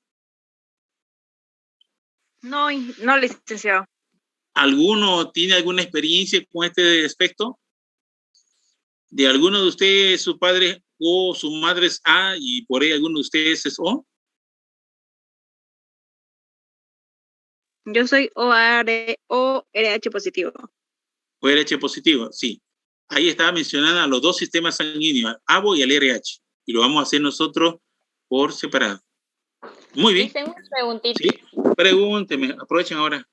No, no, licenciado. ¿Alguno tiene alguna experiencia con este aspecto? ¿De alguno de ustedes su padre O, su madre es A y por ahí alguno de ustedes es O? Yo soy ORH positivo. O RH positivo, sí. Ahí estaba mencionando a los dos sistemas sanguíneos, al ABO y al RH. Y lo vamos a hacer nosotros por separado. Muy bien. Dice una preguntita. Sí, pregúnteme, aprovechen ahora.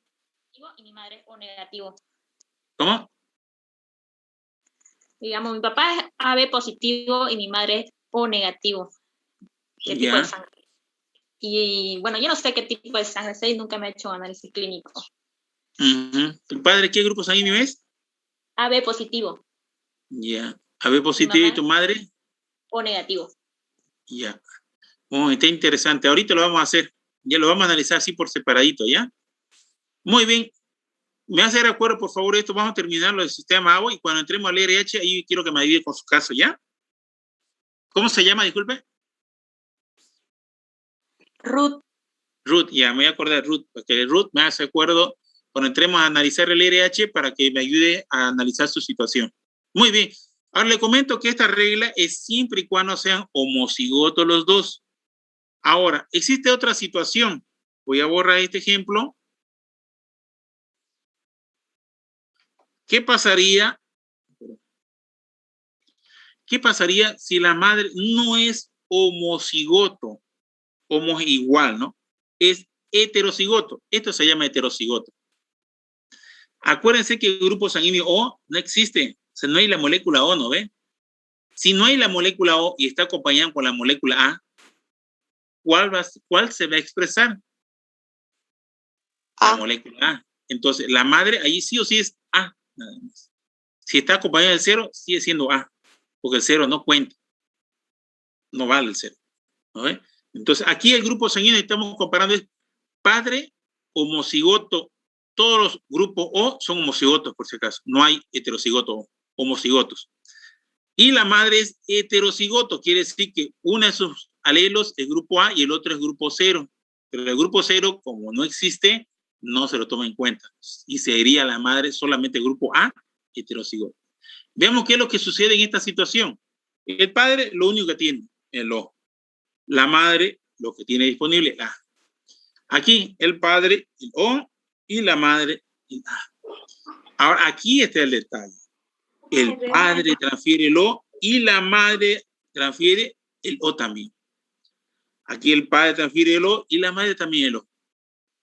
Y mi madre es O negativo. ¿Cómo? Digamos, mi papá es AB positivo y mi madre es O negativo. ¿Qué tipo de sangre? Y bueno, yo no sé qué tipo de sangre es y nunca me he hecho análisis clínico. ¿Tu padre qué grupo sanguíneo es? AB positivo. Ya. AB positivo, ¿y tu madre? O negativo. Ya. Oh, está interesante. Ahorita lo vamos a hacer. Ya lo vamos a analizar así por separadito, ¿ya? Muy bien. Me hace de acuerdo, por favor, esto. Vamos a terminarlo del sistema ABO y cuando entremos al RH, ahí quiero que me ayude con su caso, ¿ya? ¿Cómo se llama? Disculpe. Ruth. Ruth, ya me voy a acordar de Ruth, porque Ruth me hace acuerdo cuando entremos a analizar el RH para que me ayude a analizar su situación. Muy bien. Ahora le comento que esta regla es siempre y cuando sean homocigotos los dos. Ahora, existe otra situación. Voy a borrar este ejemplo. ¿Qué pasaría? ¿Qué pasaría si la madre no es homocigoto? Homo igual, ¿no? Es heterocigoto. Esto se llama heterocigoto. Acuérdense que el grupo sanguíneo O no existe. O sea, no hay la molécula O, ¿no ve? Si no hay la molécula O y está acompañada con la molécula A, ¿cuál se va a expresar? La molécula A. Entonces, la madre ahí sí o sí es A, nada más. Si está acompañada del 0, sigue siendo A, porque el 0 no cuenta. No vale el 0. ¿No ve? Entonces, aquí el grupo sanguíneo estamos comparando es padre homocigoto. Todos los grupos O son homocigotos, por si acaso. No hay heterocigotos, homocigotos. Y la madre es heterocigoto, quiere decir que uno de sus alelos es grupo A y el otro es grupo 0. Pero el grupo 0, como no existe, no se lo toma en cuenta. Y sería la madre solamente grupo A, heterocigoto. Veamos qué es lo que sucede en esta situación. El padre, lo único que tiene, el O. La madre, lo que tiene disponible, A. Aquí, el padre, el O, y la madre, el A. Ahora, aquí está el detalle. El padre transfiere el O y la madre transfiere el O también. Aquí el padre transfiere el O y la madre también el O.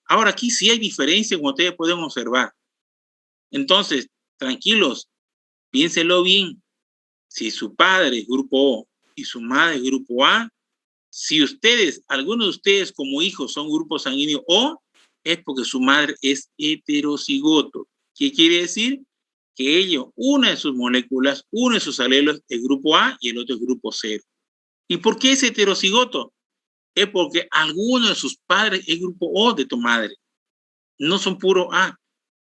Ahora, aquí sí hay diferencia, como ustedes pueden observar. Entonces, tranquilos, piénsenlo bien. Si su padre es grupo O y su madre es grupo A, si ustedes, algunos de ustedes como hijos son grupo sanguíneo O, es porque su madre es heterocigoto. ¿Qué quiere decir? Que ellos, una de sus moléculas, uno de sus alelos es grupo A y el otro es grupo 0. ¿Y por qué es heterocigoto? Es porque alguno de sus padres es grupo O de tu madre. No son puro A.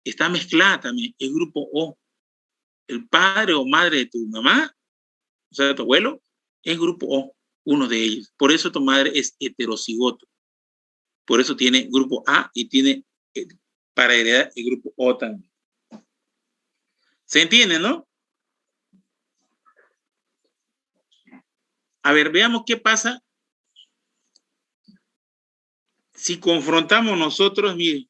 Está mezclada también, es grupo O. El padre o madre de tu mamá, o sea, de tu abuelo, es grupo O, uno de ellos. Por eso tu madre es heterocigoto. Por eso tiene grupo A y tiene para heredar el grupo O también. ¿Se entiende, no? A ver, veamos qué pasa si confrontamos nosotros, mire.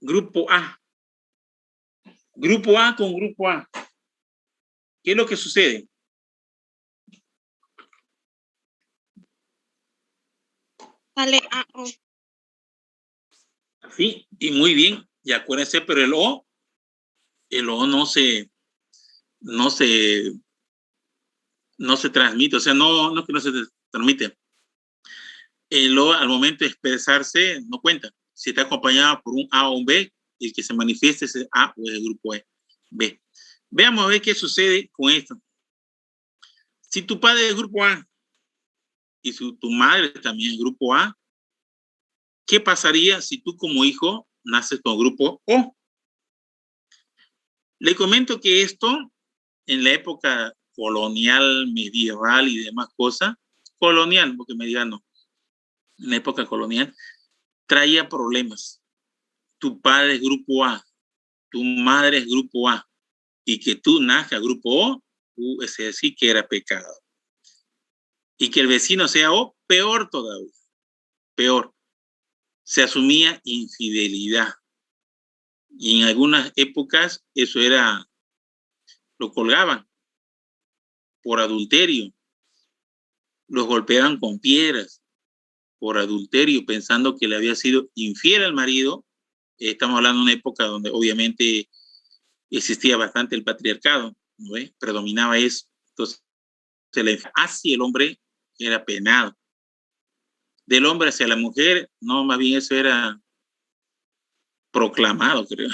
Grupo A. Grupo A con grupo A. ¿Qué es lo que sucede? Sale A, O. Sí, y muy bien. Y acuérdense, pero el O no se transmite, o sea, no es que no se transmite. El O al momento de expresarse no cuenta. Si está acompañado por un A o un B, el que se manifieste es el A o el grupo B. Veamos a ver qué sucede con esto. Si tu padre es grupo A y tu madre también es grupo A, ¿qué pasaría si tú como hijo naces con grupo O? Le comento que esto en la época colonial, medieval y demás cosas, colonial, porque medieval no, en la época colonial, traía problemas. Tu padre es grupo A, tu madre es grupo A, y que tú nazcas grupo O, es decir, que era pecado. Y que el vecino sea O, peor todavía, peor. Se asumía infidelidad. Y en algunas épocas eso era, lo colgaban por adulterio. Los golpeaban con piedras por adulterio, pensando que le había sido infiel al marido. Estamos hablando de una época donde obviamente existía bastante el patriarcado, ¿no? Predominaba eso. Entonces, hacia el hombre era penado. Del hombre hacia la mujer, no, más bien eso era proclamado, creo.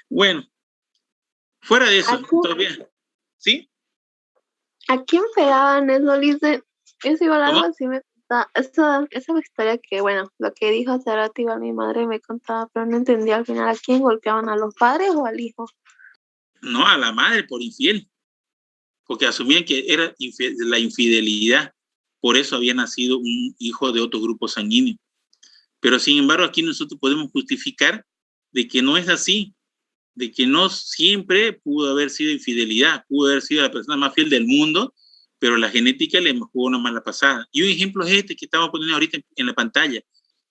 Bueno, fuera de eso, todavía, ¿sí? ¿A quién pegaban eso, Lice? Eso igual algo ¿Cómo? así me contaba. Esa historia que, bueno, lo que dijo hace rato igual mi madre me contaba, pero no entendía al final a quién golpeaban, a los padres o al hijo. No, a la madre por infiel, porque asumían que era la infidelidad, por eso había nacido un hijo de otro grupo sanguíneo. Pero sin embargo, aquí nosotros podemos justificar de que no es así, de que no siempre pudo haber sido infidelidad, pudo haber sido la persona más fiel del mundo, pero la genética le jugó una mala pasada. Y un ejemplo es este que estamos poniendo ahorita en la pantalla.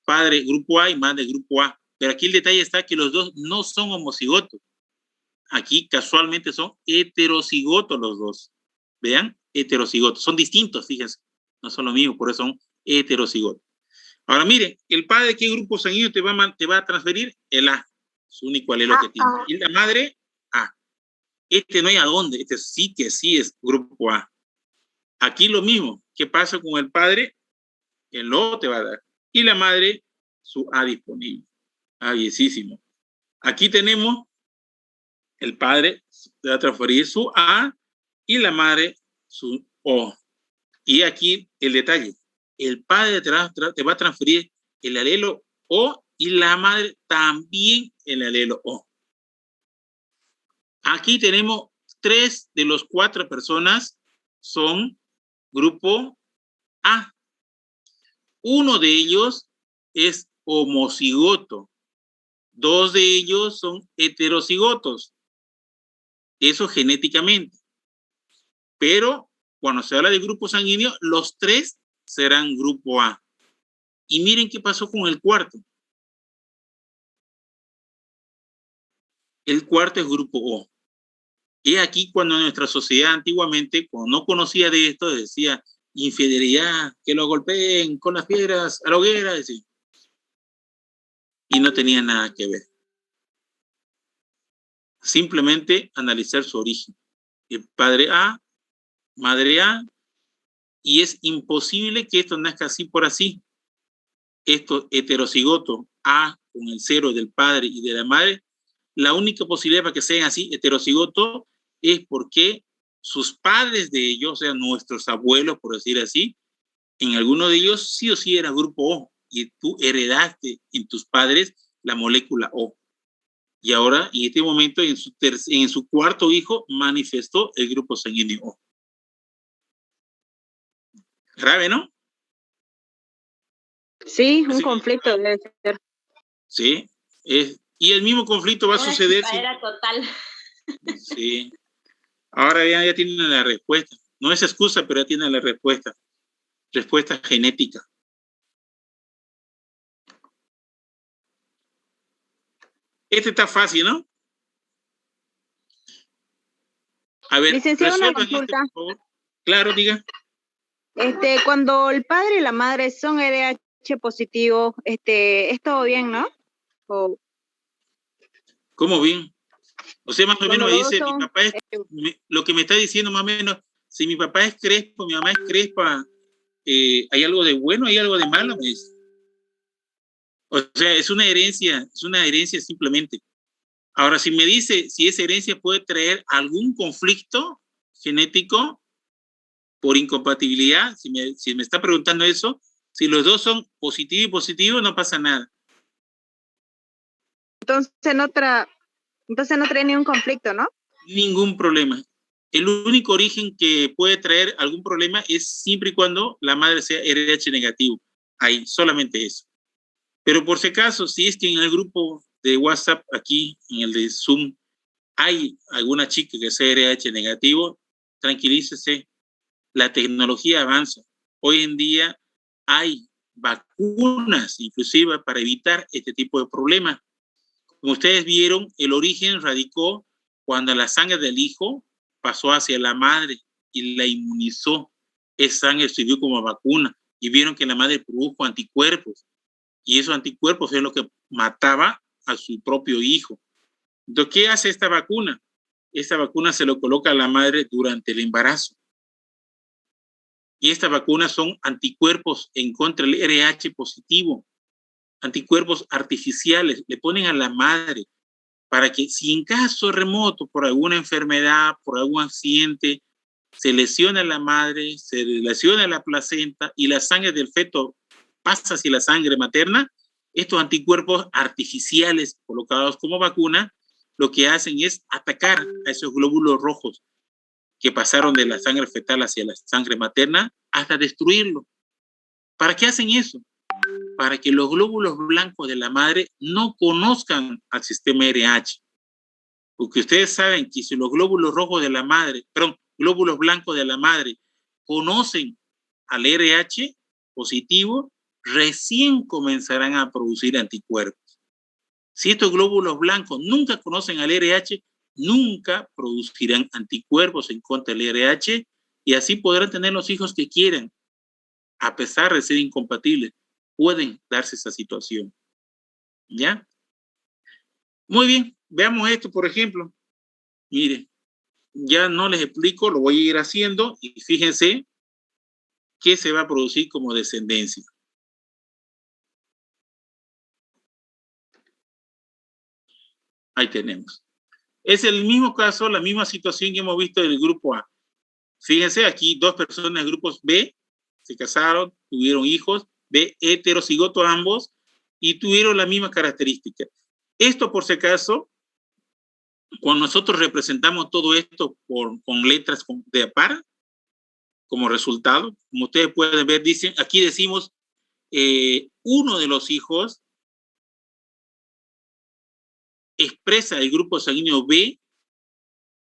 Padre grupo A y madre grupo A. Pero aquí el detalle está que los dos no son homocigotos. Aquí casualmente son heterocigotos los dos. Vean, heterocigotos. Son distintos, fíjense. No son lo mismo, por eso son heterocigotos. Ahora miren, el padre de qué grupo sanguíneo te va a transferir el A. Su único alelo que tiene. Y la madre, A. Este no hay a dónde. Este sí que sí es grupo A. Aquí lo mismo. ¿Qué pasa con el padre? El O te va a dar. Y la madre, su A disponible. Aviesísimo. Aquí tenemos el padre te va a transferir su A y la madre su O. Y aquí el detalle. El padre te va a transferir el alelo O y la madre también el alelo O. Aquí tenemos 3 de los 4 personas son grupo A. Uno de ellos es homocigoto. 2 de ellos son heterocigotos. Eso genéticamente. Pero cuando se habla de grupo sanguíneo, los 3 serán grupo A. Y miren qué pasó con el cuarto. El cuarto es grupo O. Y aquí cuando nuestra sociedad antiguamente, cuando no conocía de esto, decía infidelidad, que lo golpeen con las piedras a la hoguera, decía. Y no tenía nada que ver. Simplemente analizar su origen. El padre A, madre A, y es imposible que esto nazca así por así. Esto heterocigoto A con el 0 del padre y de la madre, la única posibilidad para que sean así heterocigoto es porque sus padres de ellos, o sea, nuestros abuelos, por decir así, en alguno de ellos sí o sí era grupo O y tú heredaste en tus padres la molécula O. Y ahora, en este momento, en su cuarto hijo, manifestó el grupo sanguíneo O. Grave, ¿no? Sí, un conflicto debe ser. Sí, y el mismo conflicto va a suceder. Era total. Sí. Ahora ya tienen la respuesta. No es excusa, pero ya tienen la respuesta. Respuesta genética. Este está fácil, ¿no? A ver, licenciado, una resuelvan consulta. por favor. Claro, diga. Cuando el padre y la madre son RH positivo, es todo bien, ¿no? O ¿Cómo bien? O sea, más o menos me dice, son, mi papá es, lo que me está diciendo más o menos, si mi papá es crespo, mi mamá es crespa, ¿hay algo de bueno, hay algo de malo? Me dice. O sea, es una herencia simplemente. Ahora, si me dice si esa herencia puede traer algún conflicto genético por incompatibilidad, si me está preguntando eso, si los dos son positivo y positivo, no pasa nada. entonces no trae ningún conflicto, ¿no? Ningún problema. El único origen que puede traer algún problema es siempre y cuando la madre sea RH negativo. Ahí, solamente eso. Pero por si acaso, si es que en el grupo de WhatsApp, aquí en el de Zoom, hay alguna chica que sea RH negativo, tranquilícese, la tecnología avanza. Hoy en día hay vacunas inclusive para evitar este tipo de problemas. Como ustedes vieron, el origen radicó cuando la sangre del hijo pasó hacia la madre y la inmunizó. Esa sangre sirvió como vacuna y vieron que la madre produjo anticuerpos y esos anticuerpos es lo que mataba a su propio hijo. Entonces, ¿qué hace esta vacuna? Esta vacuna se lo coloca a la madre durante el embarazo. Y estas vacunas son anticuerpos en contra del RH positivo, anticuerpos artificiales, le ponen a la madre para que si en caso remoto, por alguna enfermedad, por algún accidente, se lesiona la madre, se lesiona la placenta y la sangre del feto pasa hacia la sangre materna, estos anticuerpos artificiales colocados como vacuna, lo que hacen es atacar a esos glóbulos rojos que pasaron de la sangre fetal hacia la sangre materna hasta destruirlo. ¿Para qué hacen eso? Para que los glóbulos blancos de la madre no conozcan al sistema RH. Porque ustedes saben que si los glóbulos rojos de la madre, perdón, glóbulos blancos de la madre conocen al RH positivo, recién comenzarán a producir anticuerpos. Si estos glóbulos blancos nunca conocen al RH, nunca producirán anticuerpos en contra del RH y así podrán tener los hijos que quieran, a pesar de ser incompatibles. Pueden darse esa situación. ¿Ya? Muy bien, veamos esto, por ejemplo. Mire, ya no les explico, lo voy a ir haciendo y fíjense qué se va a producir como descendencia. Ahí tenemos. Es el mismo caso, la misma situación que hemos visto del grupo A. Fíjense, aquí dos personas del grupo B se casaron, tuvieron hijos, B, heterocigotos ambos, y tuvieron la misma característica. Esto, por si acaso, cuando nosotros representamos todo esto con letras de par, como resultado, como ustedes pueden ver, dicen, aquí decimos uno de los hijos expresa el grupo sanguíneo B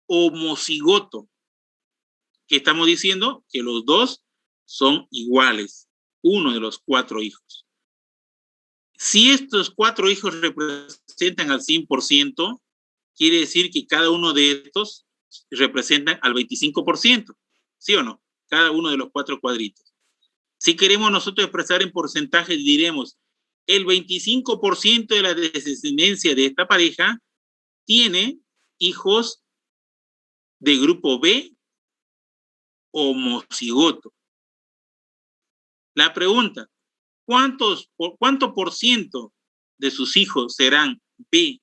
homocigoto, que estamos diciendo que los dos son iguales, uno de los 4 hijos. Si estos 4 hijos representan al 100%, quiere decir que cada uno de estos representan al 25%, ¿sí o no? Cada uno de los 4 cuadritos. Si queremos nosotros expresar en porcentaje, diremos, el 25% de la descendencia de esta pareja tiene hijos de grupo B homocigoto. La pregunta, ¿cuánto por ciento de sus hijos serán B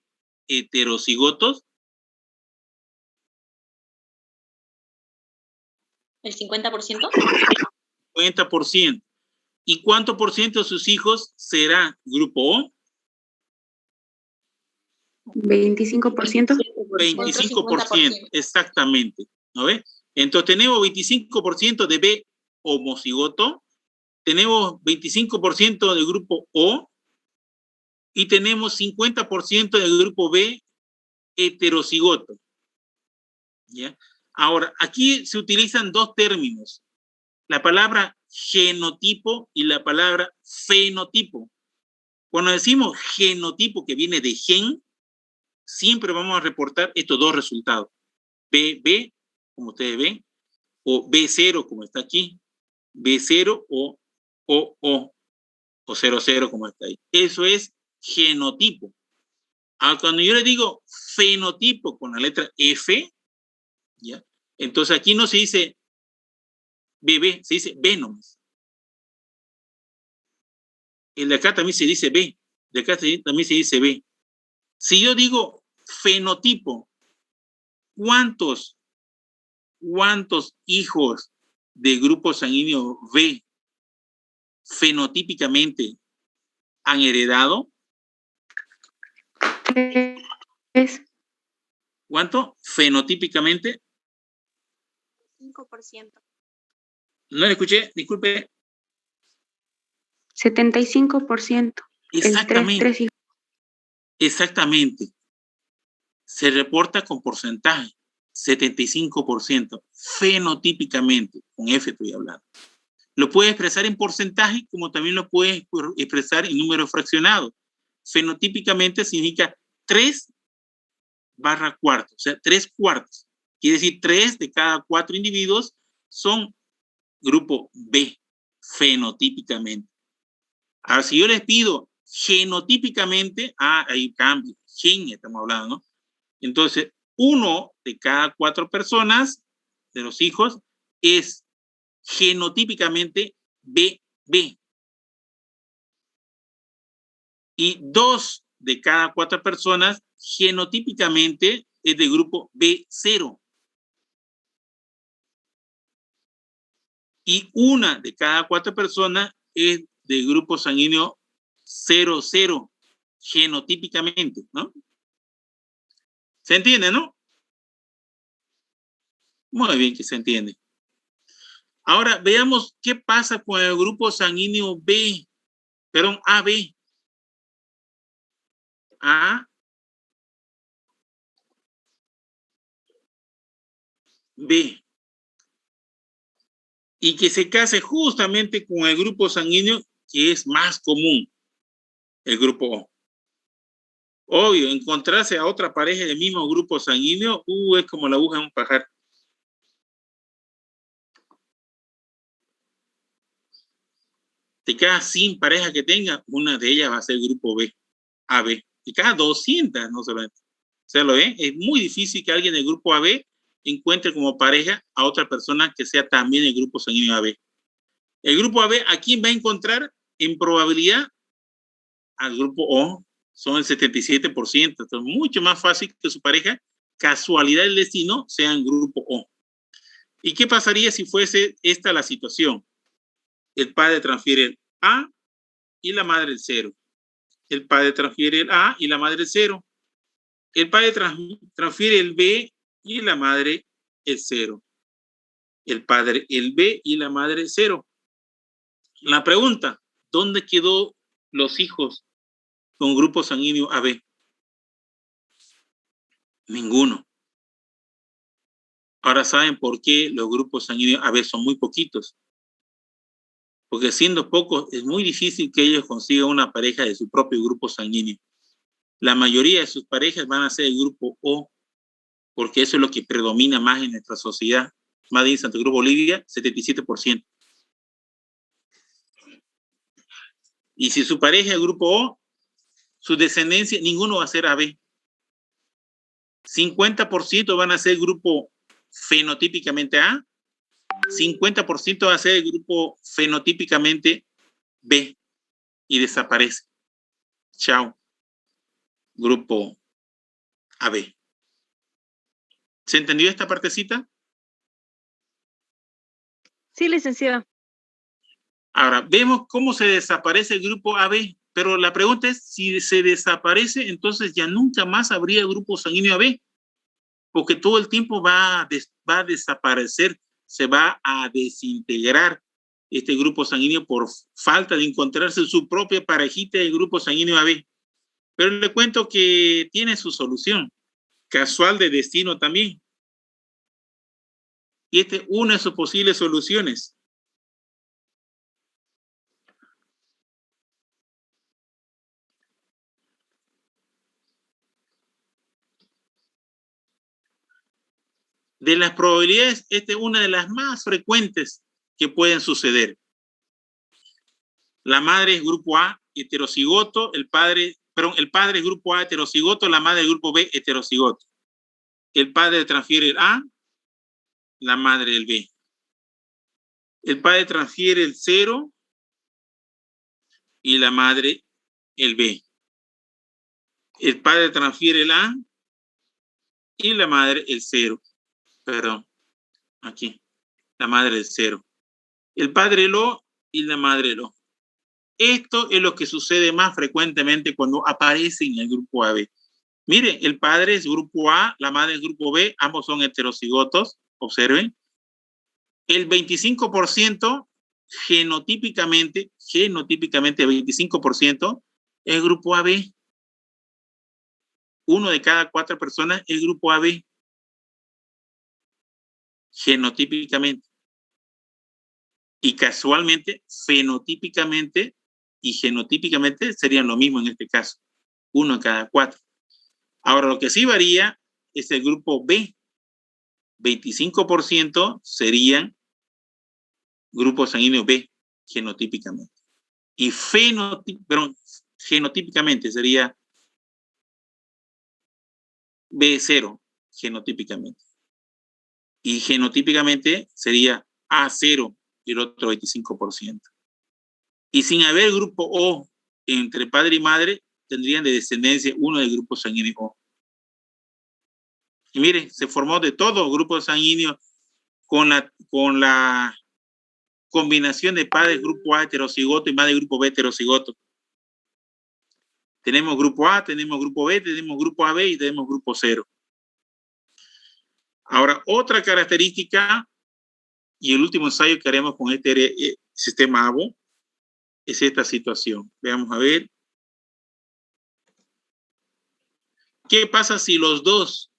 heterocigotos? ¿El 50%? 50%. ¿Y cuánto por ciento de sus hijos será grupo O? 25%. 25%, exactamente. ¿No ve? Entonces tenemos 25% de B homocigoto, tenemos 25% del grupo O y tenemos 50% del grupo B heterocigoto. ¿Ya? Ahora, aquí se utilizan dos términos, la palabra genotipo y la palabra fenotipo. Cuando decimos genotipo, que viene de gen, siempre vamos a reportar estos dos resultados. BB, como ustedes ven, o B0, como está aquí, B0 o OO, o 00, como está ahí. Eso es genotipo. Ahora, cuando yo le digo fenotipo con la letra F, ¿ya? Entonces aquí no se dice BB, se dice B nomás. El de acá también se dice B, de acá también se dice B. Si yo digo fenotipo, ¿cuántos hijos de grupo sanguíneo B fenotípicamente han heredado? ¿Cuánto? Fenotípicamente. 5%. No le escuché, disculpe. 75%. Exactamente. Exactamente. Se reporta con porcentaje. 75%. Fenotípicamente. Con F estoy hablando. Lo puede expresar en porcentaje como también lo puede expresar en número fraccionado. Fenotípicamente significa 3/4, o sea, 3/4. Quiere decir 3 de cada 4 individuos son grupo B, fenotípicamente. Ahora, si yo les pido genotípicamente, hay cambio, gen estamos hablando, ¿no? Entonces, 1 de cada 4 personas de los hijos es genotípicamente BB. Y 2 de cada 4 personas genotípicamente es de grupo B0. Y 1 de cada 4 personas es de grupo sanguíneo 00, genotípicamente, ¿no? ¿Se entiende, no? Muy bien que se entiende. Ahora veamos qué pasa con el grupo sanguíneo B, perdón, AB. A, B. Y que se case justamente con el grupo sanguíneo que es más común, el grupo O. Obvio, encontrarse a otra pareja del mismo grupo sanguíneo, es como la aguja en un pajar. De cada 100 parejas que tenga, una de ellas va a ser el grupo B, AB. De cada 200, no solamente. ¿Se lo ven? Es muy difícil que alguien del grupo AB encuentre como pareja a otra persona que sea también el grupo sanguíneo AB. El grupo AB, ¿a quién va a encontrar en probabilidad? Al grupo O, son el 77%. Entonces, mucho más fácil que su pareja, casualidad del destino, sea en grupo O. ¿Y qué pasaría si fuese esta la situación? El padre transfiere el A y la madre el 0. El padre transfiere el A y la madre el 0. El padre transfiere el B y la madre el 0. El padre el B y la madre el 0. La pregunta, ¿dónde quedó los hijos con grupo sanguíneo AB? Ninguno. Ahora saben por qué los grupos sanguíneos AB son muy poquitos. Porque siendo pocos, es muy difícil que ellos consigan una pareja de su propio grupo sanguíneo. La mayoría de sus parejas van a ser el grupo O, porque eso es lo que predomina más en nuestra sociedad. Más bien, Santo Grupo Bolivia, 77%. Y si su pareja es el grupo O, su descendencia, ninguno va a ser AB. 50% van a ser grupo fenotípicamente A, 50% va a ser el grupo fenotípicamente B y desaparece. Chao. Grupo AB. ¿Se entendió esta partecita? Sí, licenciado. Ahora, vemos cómo se desaparece el grupo AB, pero la pregunta es, si se desaparece, entonces ya nunca más habría grupo sanguíneo AB, porque todo el tiempo va a desaparecer, se va a desintegrar este grupo sanguíneo por falta de encontrarse su propia parejita de grupo sanguíneo AB. Pero le cuento que tiene su solución, casual de destino también. Y esta es una de sus posibles soluciones. De las probabilidades, esta es una de las más frecuentes que pueden suceder. La madre es grupo A, heterocigoto, el padre es grupo A, heterocigoto, la madre es grupo B, heterocigoto. El padre transfiere el A, la madre el B. El padre transfiere el 0 y la madre el B. El padre transfiere el A y la madre el 0. Perdón, aquí, la madre el 0. El padre el O y la madre el O. Esto es lo que sucede más frecuentemente cuando aparece en el grupo AB. Mire, el padre es grupo A, la madre es grupo B, ambos son heterocigotos, observen. El 25% genotípicamente el 25% es grupo AB. 1 de cada 4 personas es grupo AB. Genotípicamente. Y casualmente, fenotípicamente y genotípicamente serían lo mismo en este caso. 1 de cada 4. Ahora, lo que sí varía es el grupo B. 25% serían grupo sanguíneo B, genotípicamente. Y genotípicamente sería B0, genotípicamente. Y genotípicamente sería A0, y el otro 25%. Y sin haber grupo O entre padre y madre, tendrían de descendencia uno del grupo sanguíneo O. Y miren, se formó de todo grupo sanguíneo con la combinación de padre grupo A heterocigoto y madre grupo B heterocigoto. Tenemos grupo A, tenemos grupo B, tenemos grupo AB y tenemos grupo 0. Ahora, otra característica y el último ensayo que haremos con este sistema ABO es esta situación. Veamos a ver. ¿Qué pasa si los dos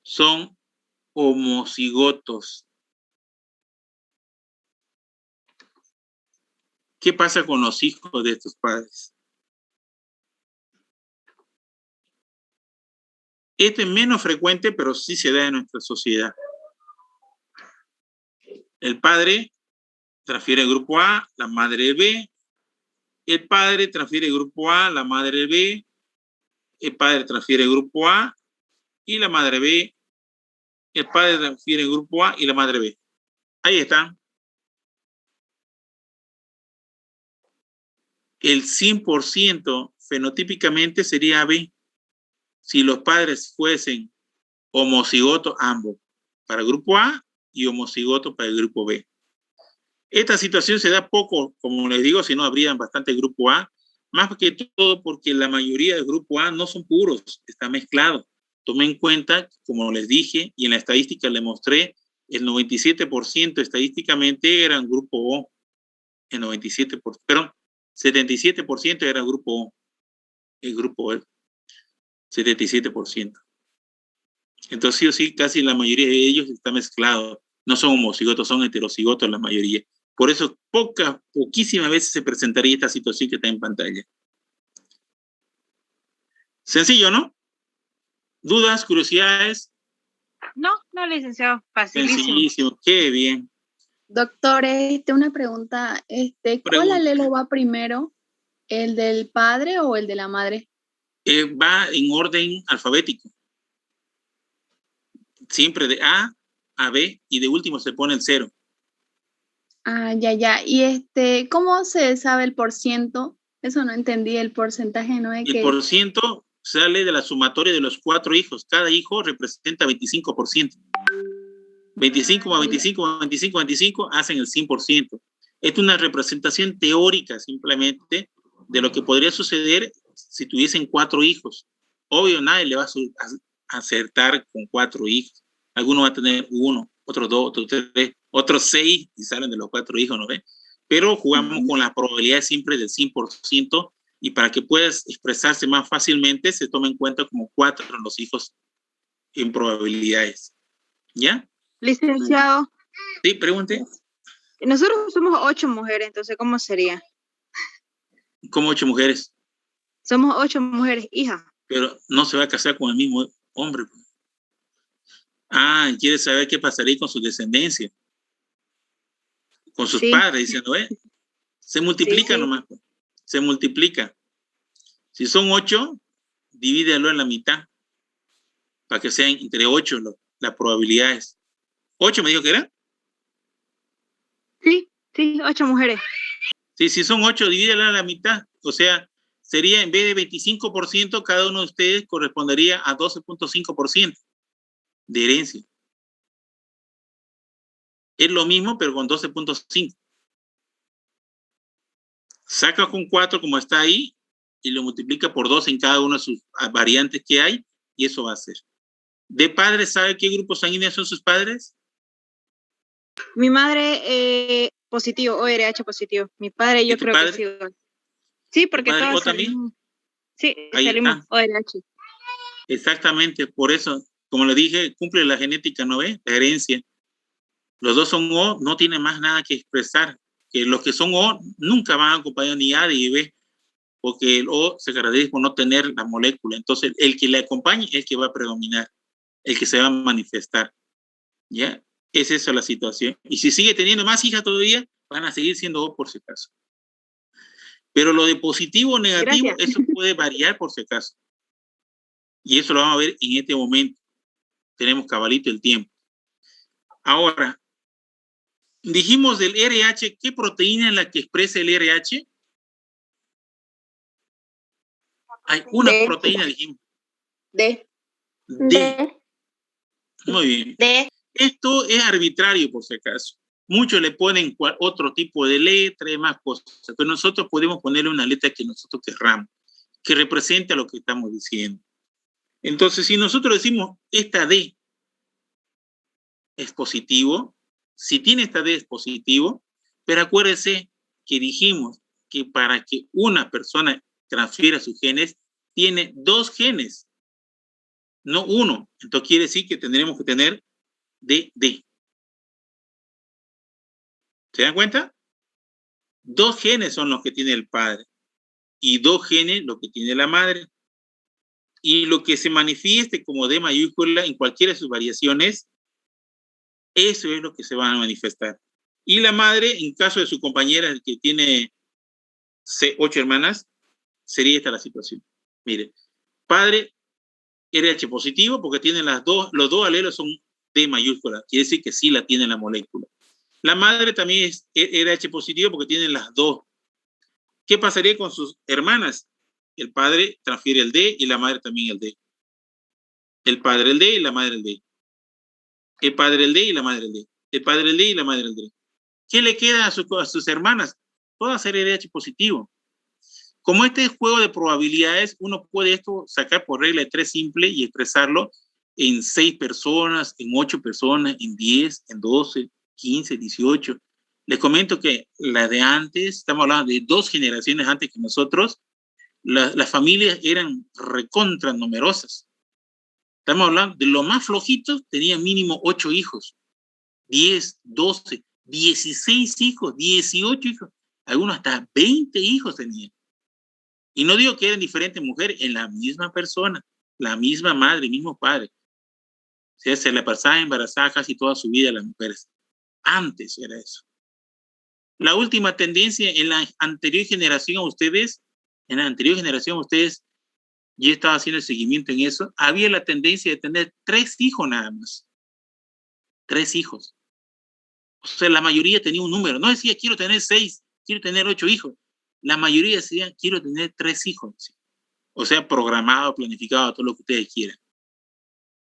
son homocigotos? ¿Qué pasa con los hijos de estos padres? Esto es menos frecuente, pero sí se da en nuestra sociedad. El padre transfiere el grupo A, la madre B. El padre transfiere el grupo A, la madre B. El padre transfiere el grupo A y la madre B. El padre transfiere el grupo A y la madre B. Ahí está. El 100% fenotípicamente sería AB si los padres fuesen homocigotos ambos, para el grupo A y homocigotos para el grupo B. Esta situación se da poco, como les digo, si no habrían bastante grupo A, más que todo porque la mayoría del grupo A no son puros, está mezclado. Tomen en cuenta, como les dije, y en la estadística les mostré, el 97% estadísticamente eran grupo O. El 97%, perdón, 77% era grupo O. El grupo O, 77%. Entonces, sí o sí, casi la mayoría de ellos está mezclado. No son homocigotos, son heterocigotos la mayoría. Por eso, poquísimas veces se presentaría esta situación que está en pantalla. Sencillo, ¿no? ¿Dudas, curiosidades? No, licenciado, facilísimo. Sencillísimo, qué bien. Doctor, una pregunta. ¿Cuál alelo va primero? ¿El del padre o el de la madre? Va en orden alfabético. Siempre de A a B y de último se pone el 0. Ah, ya. ¿Y cómo se sabe el %? Eso no entendí, el porcentaje, ¿no? El porciento sale de la sumatoria de los 4 hijos. Cada hijo representa 25%. 25 más 25 más 25 más 25 hacen el 100%. Es una representación teórica simplemente de lo que podría suceder si tuviesen 4 hijos. Obvio, nadie le va a acertar con 4 hijos. Alguno va a tener 1, otros 2, otros 3, otros 6 y salen de los 4 hijos, ¿no ve? Pero jugamos con la probabilidad siempre del 100% y para que puedas expresarse más fácilmente se toma en cuenta como 4 los hijos en probabilidades. ¿Ya? Licenciado. Sí, pregunte. Nosotros somos 8 mujeres, entonces, ¿cómo sería? ¿Cómo 8 mujeres? Somos 8 mujeres, hija. Pero no se va a casar con el mismo hombre. Ah, quiere saber qué pasaría con su descendencia. Con sus padres, diciendo, se multiplica nomás. Se multiplica. Si son 8, divídelo en la mitad. Para que sean entre 8 las probabilidades. ¿8 me dijo que era? Sí, 8 mujeres. Sí, si son 8, divídelo en la mitad. O sea, sería en vez de 25%, cada uno de ustedes correspondería a 12.5% de herencia. Es lo mismo, pero con 12.5. Saca con 4 como está ahí y lo multiplica por 2 en cada una de sus variantes que hay y eso va a ser. ¿De padres sabe qué grupo sanguíneo son sus padres? Mi madre positivo, ORH positivo. Mi padre yo creo que sí. Sí, porque todos también. Sí, salimos ORH. Exactamente, por eso, como le dije, cumple la genética, ¿no ve? La herencia. Los dos son O, no tiene más nada que expresar. Que los que son O nunca van a acompañar ni A ni B, porque el O se caracteriza por no tener la molécula. Entonces, el que le acompañe es el que va a predominar, el que se va a manifestar. ¿Ya? Es esa la situación. Y si sigue teniendo más hijas todavía, van a seguir siendo O por si acaso. Pero lo de positivo o negativo, eso puede variar por si acaso. Y eso lo vamos a ver en este momento. Tenemos cabalito el tiempo. Ahora, Dijimos del RH, ¿qué proteína es la que expresa el RH? Hay una D. proteína, dijimos. D. D. Muy bien. D. Esto es arbitrario, por si acaso. Muchos le ponen otro tipo de letra y más cosas, pero nosotros podemos ponerle una letra que nosotros querramos, que represente a lo que estamos diciendo. Entonces, si nosotros decimos esta D es positivo, si tiene esta D es positivo, pero acuérdese que dijimos que para que una persona transfiera sus genes, tiene 2 genes, no uno. Entonces quiere decir que tendremos que tener D. ¿Se dan cuenta? 2 genes son los que tiene el padre y 2 genes lo que tiene la madre. Y lo que se manifieste como D mayúscula en cualquiera de sus variaciones, eso es lo que se va a manifestar. Y la madre, en caso de su compañera que tiene 8 hermanas, sería esta la situación. Mire, padre RH positivo porque tiene los dos alelos son D mayúscula, quiere decir que sí la tiene la molécula. La madre también es RH positivo porque tiene las 2. ¿Qué pasaría con sus hermanas? El padre transfiere el D y la madre también el D. El padre el D y la madre el D. El padre el D y la madre el D. El padre el D y la madre el D. ¿Qué le queda a sus hermanas? Todas ser RH positivo. Como este es juego de probabilidades, uno puede esto sacar por regla de 3 simple y expresarlo en 6 personas, en 8 personas, en 10, en 12, 15, 18. Les comento que la de antes, estamos hablando de 2 generaciones antes que nosotros, las familias eran recontra numerosas. Estamos hablando de los más flojitos, tenían mínimo 8 hijos, 10, 12, 16 hijos, 18 hijos, algunos hasta 20 hijos tenían. Y no digo que eran diferentes mujeres, en la misma persona, la misma madre, mismo padre. O sea, se le pasaba embarazada casi toda su vida a las mujeres. Antes era eso. La última tendencia en la anterior generación, yo estaba haciendo el seguimiento en eso, había la tendencia de tener 3 hijos nada más. 3 hijos. O sea, la mayoría tenía un número. No decía, quiero tener 6, quiero tener 8 hijos. La mayoría decía, quiero tener 3 hijos. O sea, programado, planificado, todo lo que ustedes quieran.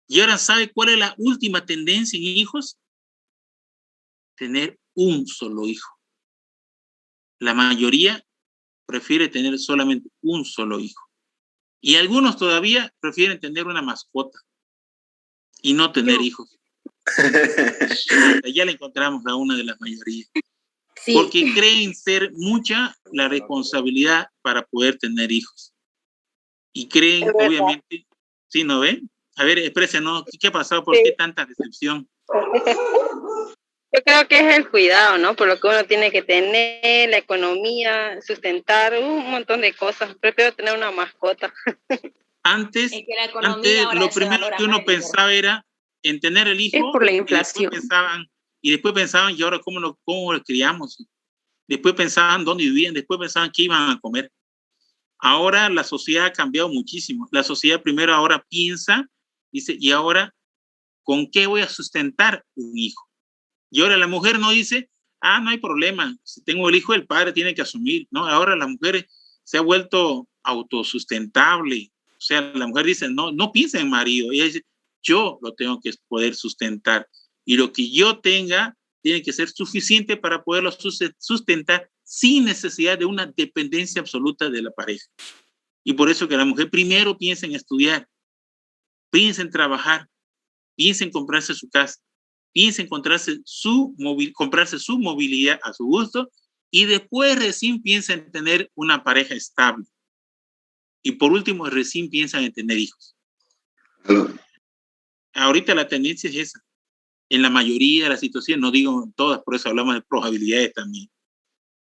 Y ahora, ¿sabe cuál es la última tendencia en hijos? Tener un solo hijo. La mayoría prefiere tener solamente un solo hijo. Y algunos todavía prefieren tener una mascota y no tener hijos. Ya le encontramos a una de las mayorías. Sí. Porque creen ser mucha la responsabilidad para poder tener hijos. Y creen, obviamente, ¿sí no ven? A ver, exprésenos, ¿qué ha pasado? ¿Por qué tanta decepción? Yo creo que es el cuidado, ¿no? Por lo que uno tiene que tener, la economía, sustentar, un montón de cosas. Prefiero tener una mascota. Antes lo primero que uno pensaba era en tener el hijo. Es por la inflación. Y después pensaban, ¿y ahora cómo lo criamos? Después pensaban dónde vivían, después pensaban qué iban a comer. Ahora la sociedad ha cambiado muchísimo. La sociedad primero ahora piensa, dice, ¿y ahora con qué voy a sustentar un hijo? Y ahora la mujer no dice, no hay problema, si tengo el hijo, el padre tiene que asumir, ¿no? Ahora la mujer se ha vuelto autosustentable. O sea, la mujer dice, no piensa en marido. Ella dice, yo lo tengo que poder sustentar. Y lo que yo tenga tiene que ser suficiente para poderlo sustentar sin necesidad de una dependencia absoluta de la pareja. Y por eso que la mujer primero piensa en estudiar, piensa en trabajar, piensa en comprarse su casa, piensa en comprarse su movilidad a su gusto y después recién piensa en tener una pareja estable. Y por último, recién piensa en tener hijos. Ahorita la tendencia es esa. En la mayoría de las situaciones, no digo en todas, por eso hablamos de probabilidades también.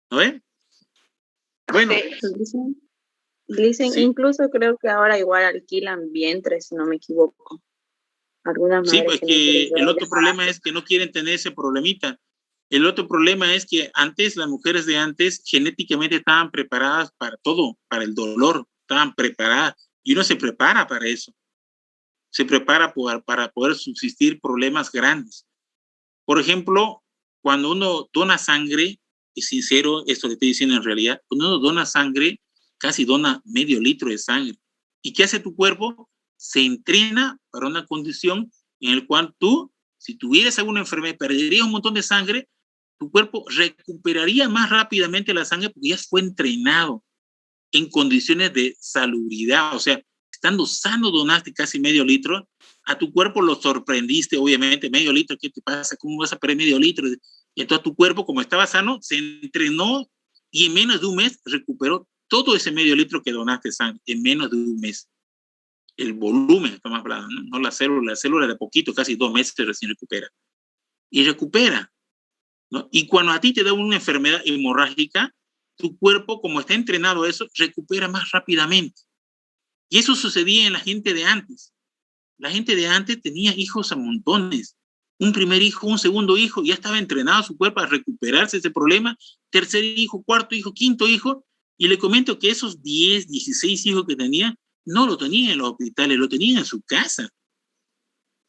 ¿No ven? Bueno. Dicen, sí. Incluso creo que ahora igual alquilan vientres, si no me equivoco. Algunas sí, pues que el otro problema es que no quieren tener ese problemita. El otro problema es que antes, las mujeres de antes, genéticamente estaban preparadas para todo, para el dolor, estaban preparadas. Y uno se prepara para eso. Se prepara para poder subsistir problemas grandes. Por ejemplo, cuando uno dona sangre, es sincero, esto que estoy diciendo en realidad, cuando uno dona sangre, casi dona medio litro de sangre. ¿Y qué hace tu cuerpo? Se entrena para una condición en la cual tú, si tuvieras alguna enfermedad, perderías un montón de sangre, tu cuerpo recuperaría más rápidamente la sangre porque ya fue entrenado en condiciones de salubridad. O sea, estando sano donaste casi medio litro, a tu cuerpo lo sorprendiste, obviamente, medio litro, ¿qué te pasa? ¿Cómo vas a perder medio litro? Y entonces tu cuerpo, como estaba sano, se entrenó y en menos de un mes recuperó todo ese medio litro que donaste sangre, en menos de un mes. El volumen, estamos hablando, no la célula de poquito, casi 2 meses recién recupera. Y recupera, ¿no? Y cuando a ti te da una enfermedad hemorrágica, tu cuerpo, como está entrenado a eso, recupera más rápidamente. Y eso sucedía en la gente de antes. La gente de antes tenía hijos a montones. Un primer hijo, un segundo hijo, ya estaba entrenado su cuerpo a recuperarse ese problema. Tercer hijo, cuarto hijo, quinto hijo. Y le comento que esos 10, 16 hijos que tenía, no lo tenían en los hospitales, lo tenían en su casa.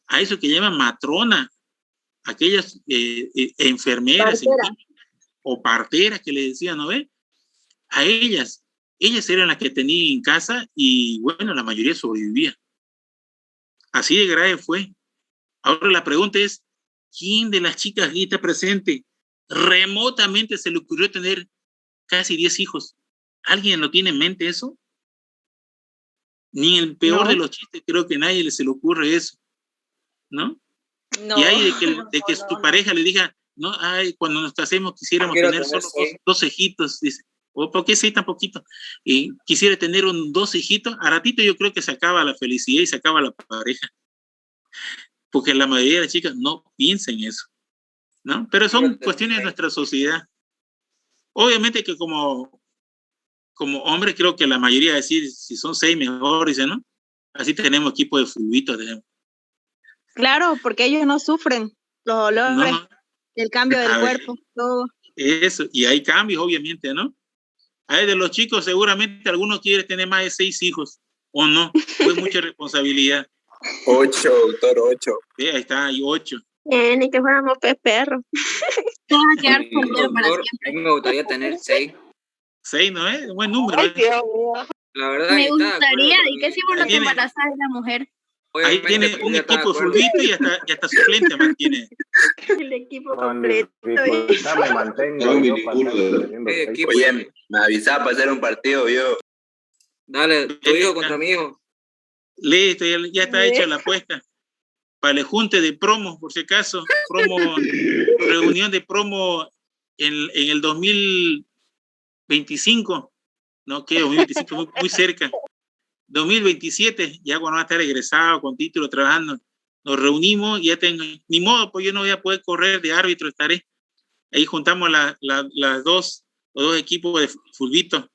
A eso que llaman matrona, aquellas enfermeras o parteras que le decían, ¿no ve? A ellas eran las que tenían en casa y bueno, la mayoría sobrevivía. Así de grave fue. Ahora la pregunta es, ¿quién de las chicas aquí está presente remotamente se le ocurrió tener casi 10 hijos? ¿Alguien lo tiene en mente eso? Ni en el peor de los chistes creo que a nadie se le ocurre eso, ¿no? No. Y hay de que tu pareja le diga, no, ay, cuando nos casemos quisiéramos tener solo dos hijitos, dice, ¿por qué 6 tan poquito? Y quisiera tener 2 hijitos, a ratito yo creo que se acaba la felicidad y se acaba la pareja, porque la mayoría de las chicas no piensan en eso, ¿no? Pero son cuestiones de nuestra sociedad. Obviamente que como hombre creo que la mayoría decir, si son 6 mejor, dice, ¿no? Así tenemos equipo de fulbitos, tenemos. Claro, porque ellos no sufren los olores, el cambio del cuerpo, todo. Eso, y hay cambios, obviamente, ¿no? Hay de los chicos, seguramente algunos quieren tener más de 6 hijos, o no, fue mucha responsabilidad. 8, doctor, 8. Sí, ahí está, hay 8. Ni que fuéramos perros. Te vas a quedar soltero para Doctor, siempre. a mí me gustaría tener 6. 6, ¿no es? Buen número. Ay, Dios mío. La verdad Me que está de gustaría, acuerdo ¿y qué si con uno mi- te embarazas de la mujer? Ahí Obviamente, tiene pues, un ya está de equipo acuerdo. fulbito y hasta suplente más tiene. El equipo Con completo. dificultad me mantengo Algo yo minúsculo. teniendo Hey, 6. equipo, Oye, me avisaba para hacer un partido, yo. dale, tu hijo contra mi hijo. Listo, ya está hecha la apuesta. Para el junte de promos, por si acaso, reunión de promo en el 2025, no que 2025 muy cerca, 2027, ya cuando va a estar egresado con título trabajando, nos reunimos y ya tengo, ni modo, pues yo no voy a poder correr de árbitro, estaré. Ahí juntamos los dos equipos de fulbito.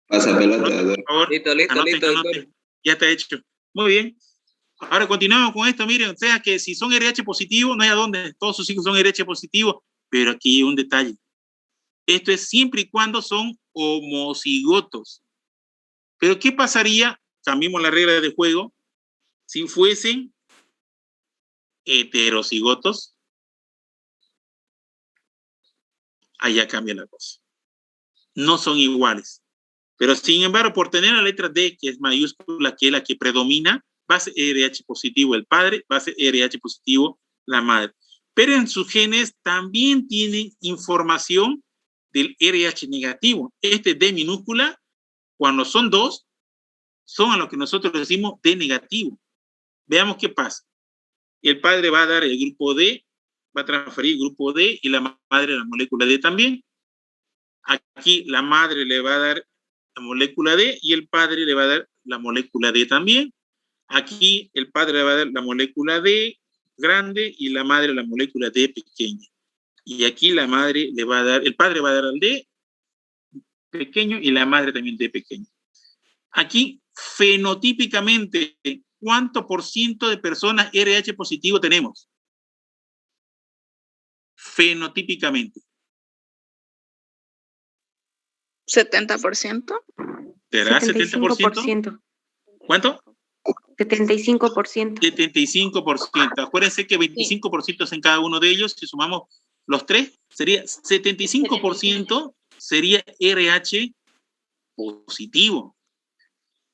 Pasa pelota, Anoten, doctor. por favor. Listo, Anoten. doctor. Ya está hecho. Muy bien. Ahora continuamos con esto. Miren, o sea que si son RH positivo, no hay a dónde. Todos sus hijos son RH positivo. Pero aquí hay un detalle. Esto es siempre y cuando son homocigotos. Pero ¿qué pasaría? Cambiemos la regla de juego. Si fuesen heterocigotos, allá cambia la cosa. No son iguales. Pero sin embargo, por tener la letra D, que es mayúscula, que es la que predomina, va a ser RH positivo el padre, va a ser RH positivo la madre. Pero en sus genes también tienen información del RH negativo. Este D minúscula, cuando son 2, son a lo que nosotros decimos D negativo. Veamos qué pasa. El padre va a dar el grupo D, va a transferir el grupo D y la madre la molécula D también. Aquí la madre le va a dar la molécula D y el padre le va a dar la molécula D también. Aquí el padre le va a dar la molécula D grande y la madre la molécula D pequeña. Y aquí la madre le va a dar, el padre va a dar al D pequeño y la madre también D pequeño. Aquí, fenotípicamente, ¿cuánto por ciento de personas RH positivo tenemos? Fenotípicamente. 70%. ¿Será 70%? ¿Cuánto? 75%. 75%. Acuérdense que 25% es en cada uno de ellos. Si sumamos los tres, sería 75% sería RH positivo.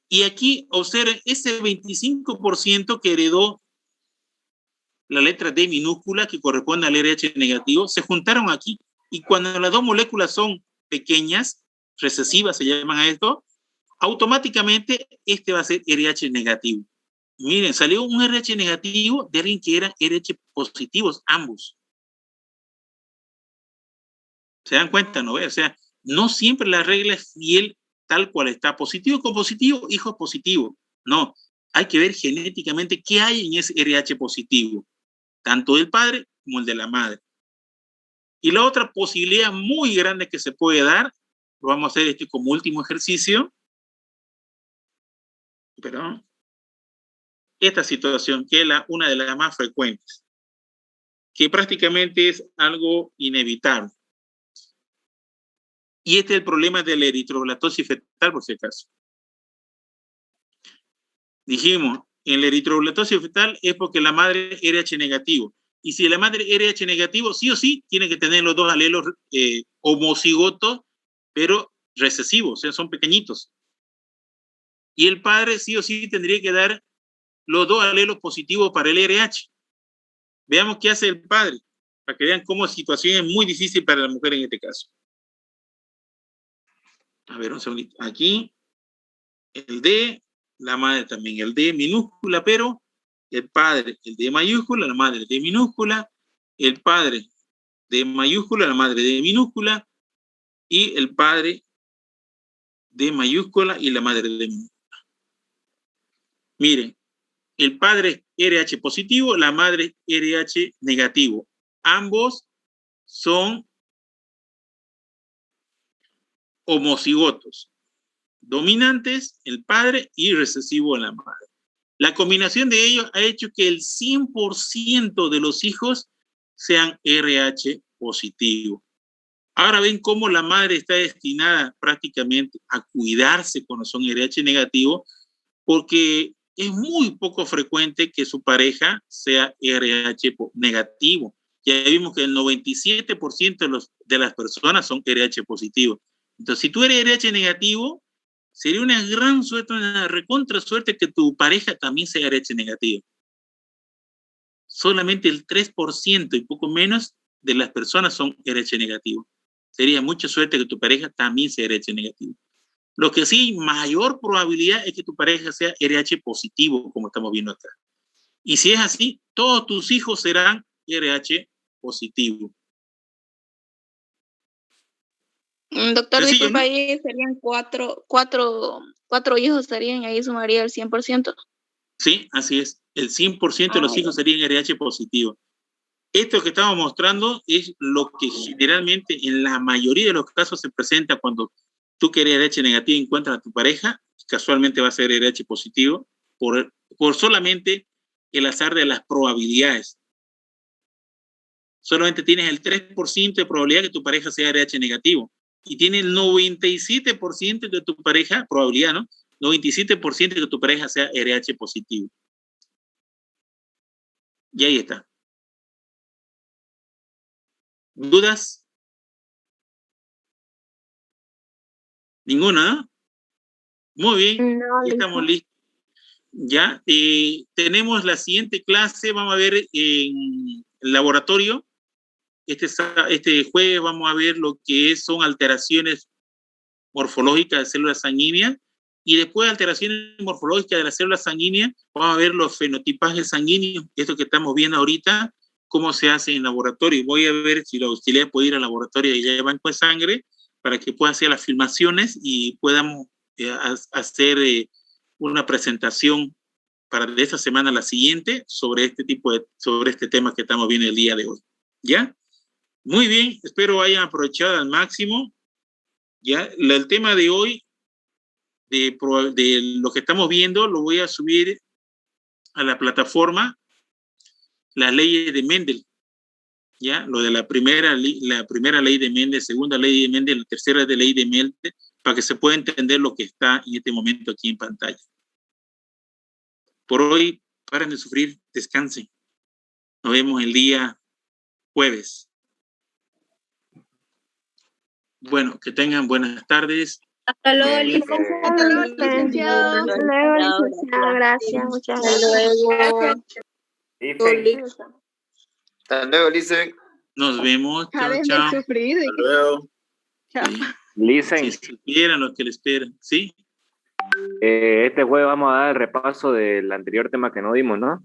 Y aquí observen ese 25% que heredó la letra D minúscula, que corresponde al RH negativo, se juntaron aquí. Y cuando las dos moléculas son pequeñas, recesivas se llaman a esto, automáticamente este va a ser RH negativo. Miren, salió un RH negativo de alguien que eran RH positivos, ambos. ¿Se dan cuenta? ¿No? O sea, no siempre la regla es fiel tal cual está. Positivo con positivo, hijos positivos. No, hay que ver genéticamente qué hay en ese RH positivo, tanto del padre como el de la madre. Y la otra posibilidad muy grande que se puede dar, lo vamos a hacer como último ejercicio, perdón, esta situación, que es una de las más frecuentes, que prácticamente es algo inevitable. Y este es el problema de la eritroblatosis fetal, por si acaso. Dijimos, en la eritroblatosis fetal es porque la madre es RH negativo. Y si la madre es RH negativo, sí o sí, tiene que tener los dos alelos homocigotos, pero recesivos, o sea, son pequeñitos. Y el padre sí o sí tendría que dar los dos alelos positivos para el RH. Veamos qué hace el padre, para que vean cómo la situación es muy difícil para la mujer en este caso. A ver, un segundito. Aquí, el D, la madre también, el D minúscula, pero el padre, el D mayúscula, la madre D minúscula, el padre D mayúscula, la madre D minúscula, y el padre D mayúscula y la madre D minúscula. Miren, el padre es RH positivo, la madre es RH negativo. Ambos son homocigotos, dominantes el padre y recesivo la madre. La combinación de ellos ha hecho que el 100% de los hijos sean RH positivo. Ahora ven cómo la madre está destinada prácticamente a cuidarse cuando son RH negativo, porque es muy poco frecuente que su pareja sea RH negativo. Ya vimos que el 97% de las personas son RH positivos. Entonces, si tú eres RH negativo, sería una gran suerte, una recontra suerte que tu pareja también sea RH negativo. Solamente el 3% y poco menos de las personas son RH negativo. Sería mucha suerte que tu pareja también sea RH negativo. Lo que sí, mayor probabilidad es que tu pareja sea RH positivo, como estamos viendo acá. Y si es así, todos tus hijos serán RH positivo. Doctor, Sencillo, disculpa, ¿no? ahí serían cuatro hijos, serían, ahí sumaría el 100%. Sí, así es. El 100% de los hijos serían RH positivo. Esto que estamos mostrando es lo que generalmente en la mayoría de los casos se presenta cuando tú que eres RH negativo y encuentras a tu pareja, casualmente va a ser RH positivo, por solamente el azar de las probabilidades. Solamente tienes el 3% de probabilidad que tu pareja sea RH negativo. Y tiene el 97% de tu pareja, probabilidad, ¿no? 97% de que tu pareja sea RH positivo. Y ahí está. ¿Dudas? ¿Ninguna? Muy bien, No, ya estamos listos. Ya, tenemos la siguiente clase, vamos a ver en el laboratorio. Este jueves vamos a ver lo que son alteraciones morfológicas de células sanguíneas y después de alteraciones morfológicas de las células sanguíneas, vamos a ver los fenotipajes sanguíneos, esto que estamos viendo ahorita, cómo se hace en laboratorio. Voy a ver si la utilidad puede ir al laboratorio y llevar banco de sangre para que pueda hacer las filmaciones y podamos hacer una presentación para de esta semana a la siguiente sobre este tema que estamos viendo el día de hoy. ¿Ya? Muy bien, espero hayan aprovechado al máximo. ¿Ya? El tema de hoy, de lo que estamos viendo, lo voy a subir a la plataforma, las leyes de Mendel. ¿Ya? Lo de la primera ley de Mendel, segunda ley de Mendel, la tercera ley de Mendel, para que se pueda entender lo que está en este momento aquí en pantalla. Por hoy, paren de sufrir, descansen. Nos vemos el día jueves. Bueno, que tengan buenas tardes. Hasta luego, Hasta luego, licenciado. Hasta luego, licenciado. Gracias, muchas gracias. Hasta luego, Listen. Nos vemos. Chao, Dejen de chao. sufrir. Hasta luego. Chao. Listen, Si supieran lo que les esperan, ¿sí? este jueves vamos a dar el repaso del anterior tema que no dimos, ¿no?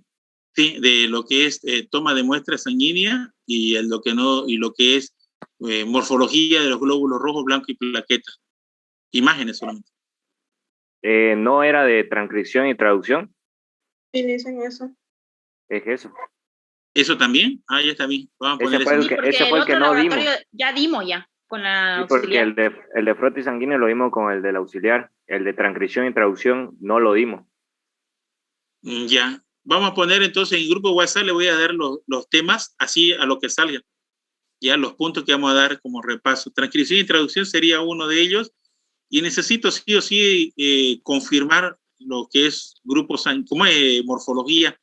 Sí, de lo que es toma de muestra sanguínea y lo que no, y lo que es morfología de los glóbulos rojos, blancos y plaquetas. Imágenes solamente. No era de transcripción y traducción, Sí, dicen eso. es eso. ¿Eso también? Ah, ya está bien. Vamos a Ese poner fue eso. ese fue el que no dimos. Ya dimos ya, con la Sí, porque auxiliar. el de frotis sanguíneo lo dimos con el del auxiliar. El de transcripción y traducción no lo dimos. Ya. Vamos a poner entonces en el grupo WhatsApp, le voy a dar los temas así a lo que salgan. Ya los puntos que vamos a dar como repaso. Transcripción y traducción sería uno de ellos. Y necesito sí o sí confirmar lo que es grupo sanguíneo, como es morfología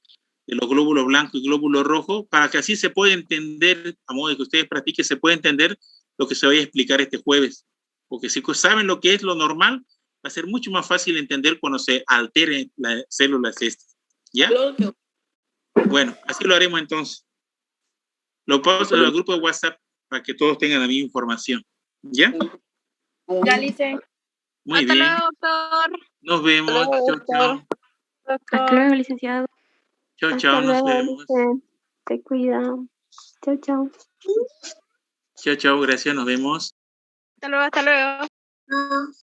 de los glóbulos blancos y glóbulos rojos, para que así se pueda entender, a modo de que ustedes practiquen, se pueda entender lo que se vaya a explicar este jueves. Porque si saben lo que es lo normal, va a ser mucho más fácil entender cuando se alteren las células estas. ¿Ya? Bueno, así lo haremos entonces. Lo paso al grupo de WhatsApp para que todos tengan la misma información. ¿Ya? Ya, Lice. Muy Hasta bien. luego, doctor. Nos vemos. Chao, chao. Hasta luego, licenciado. Chao, Hasta chao. Nos luego, vemos. te cuida. Chao, chao. Chao, chao. Gracias. Nos vemos. Hasta luego, hasta luego.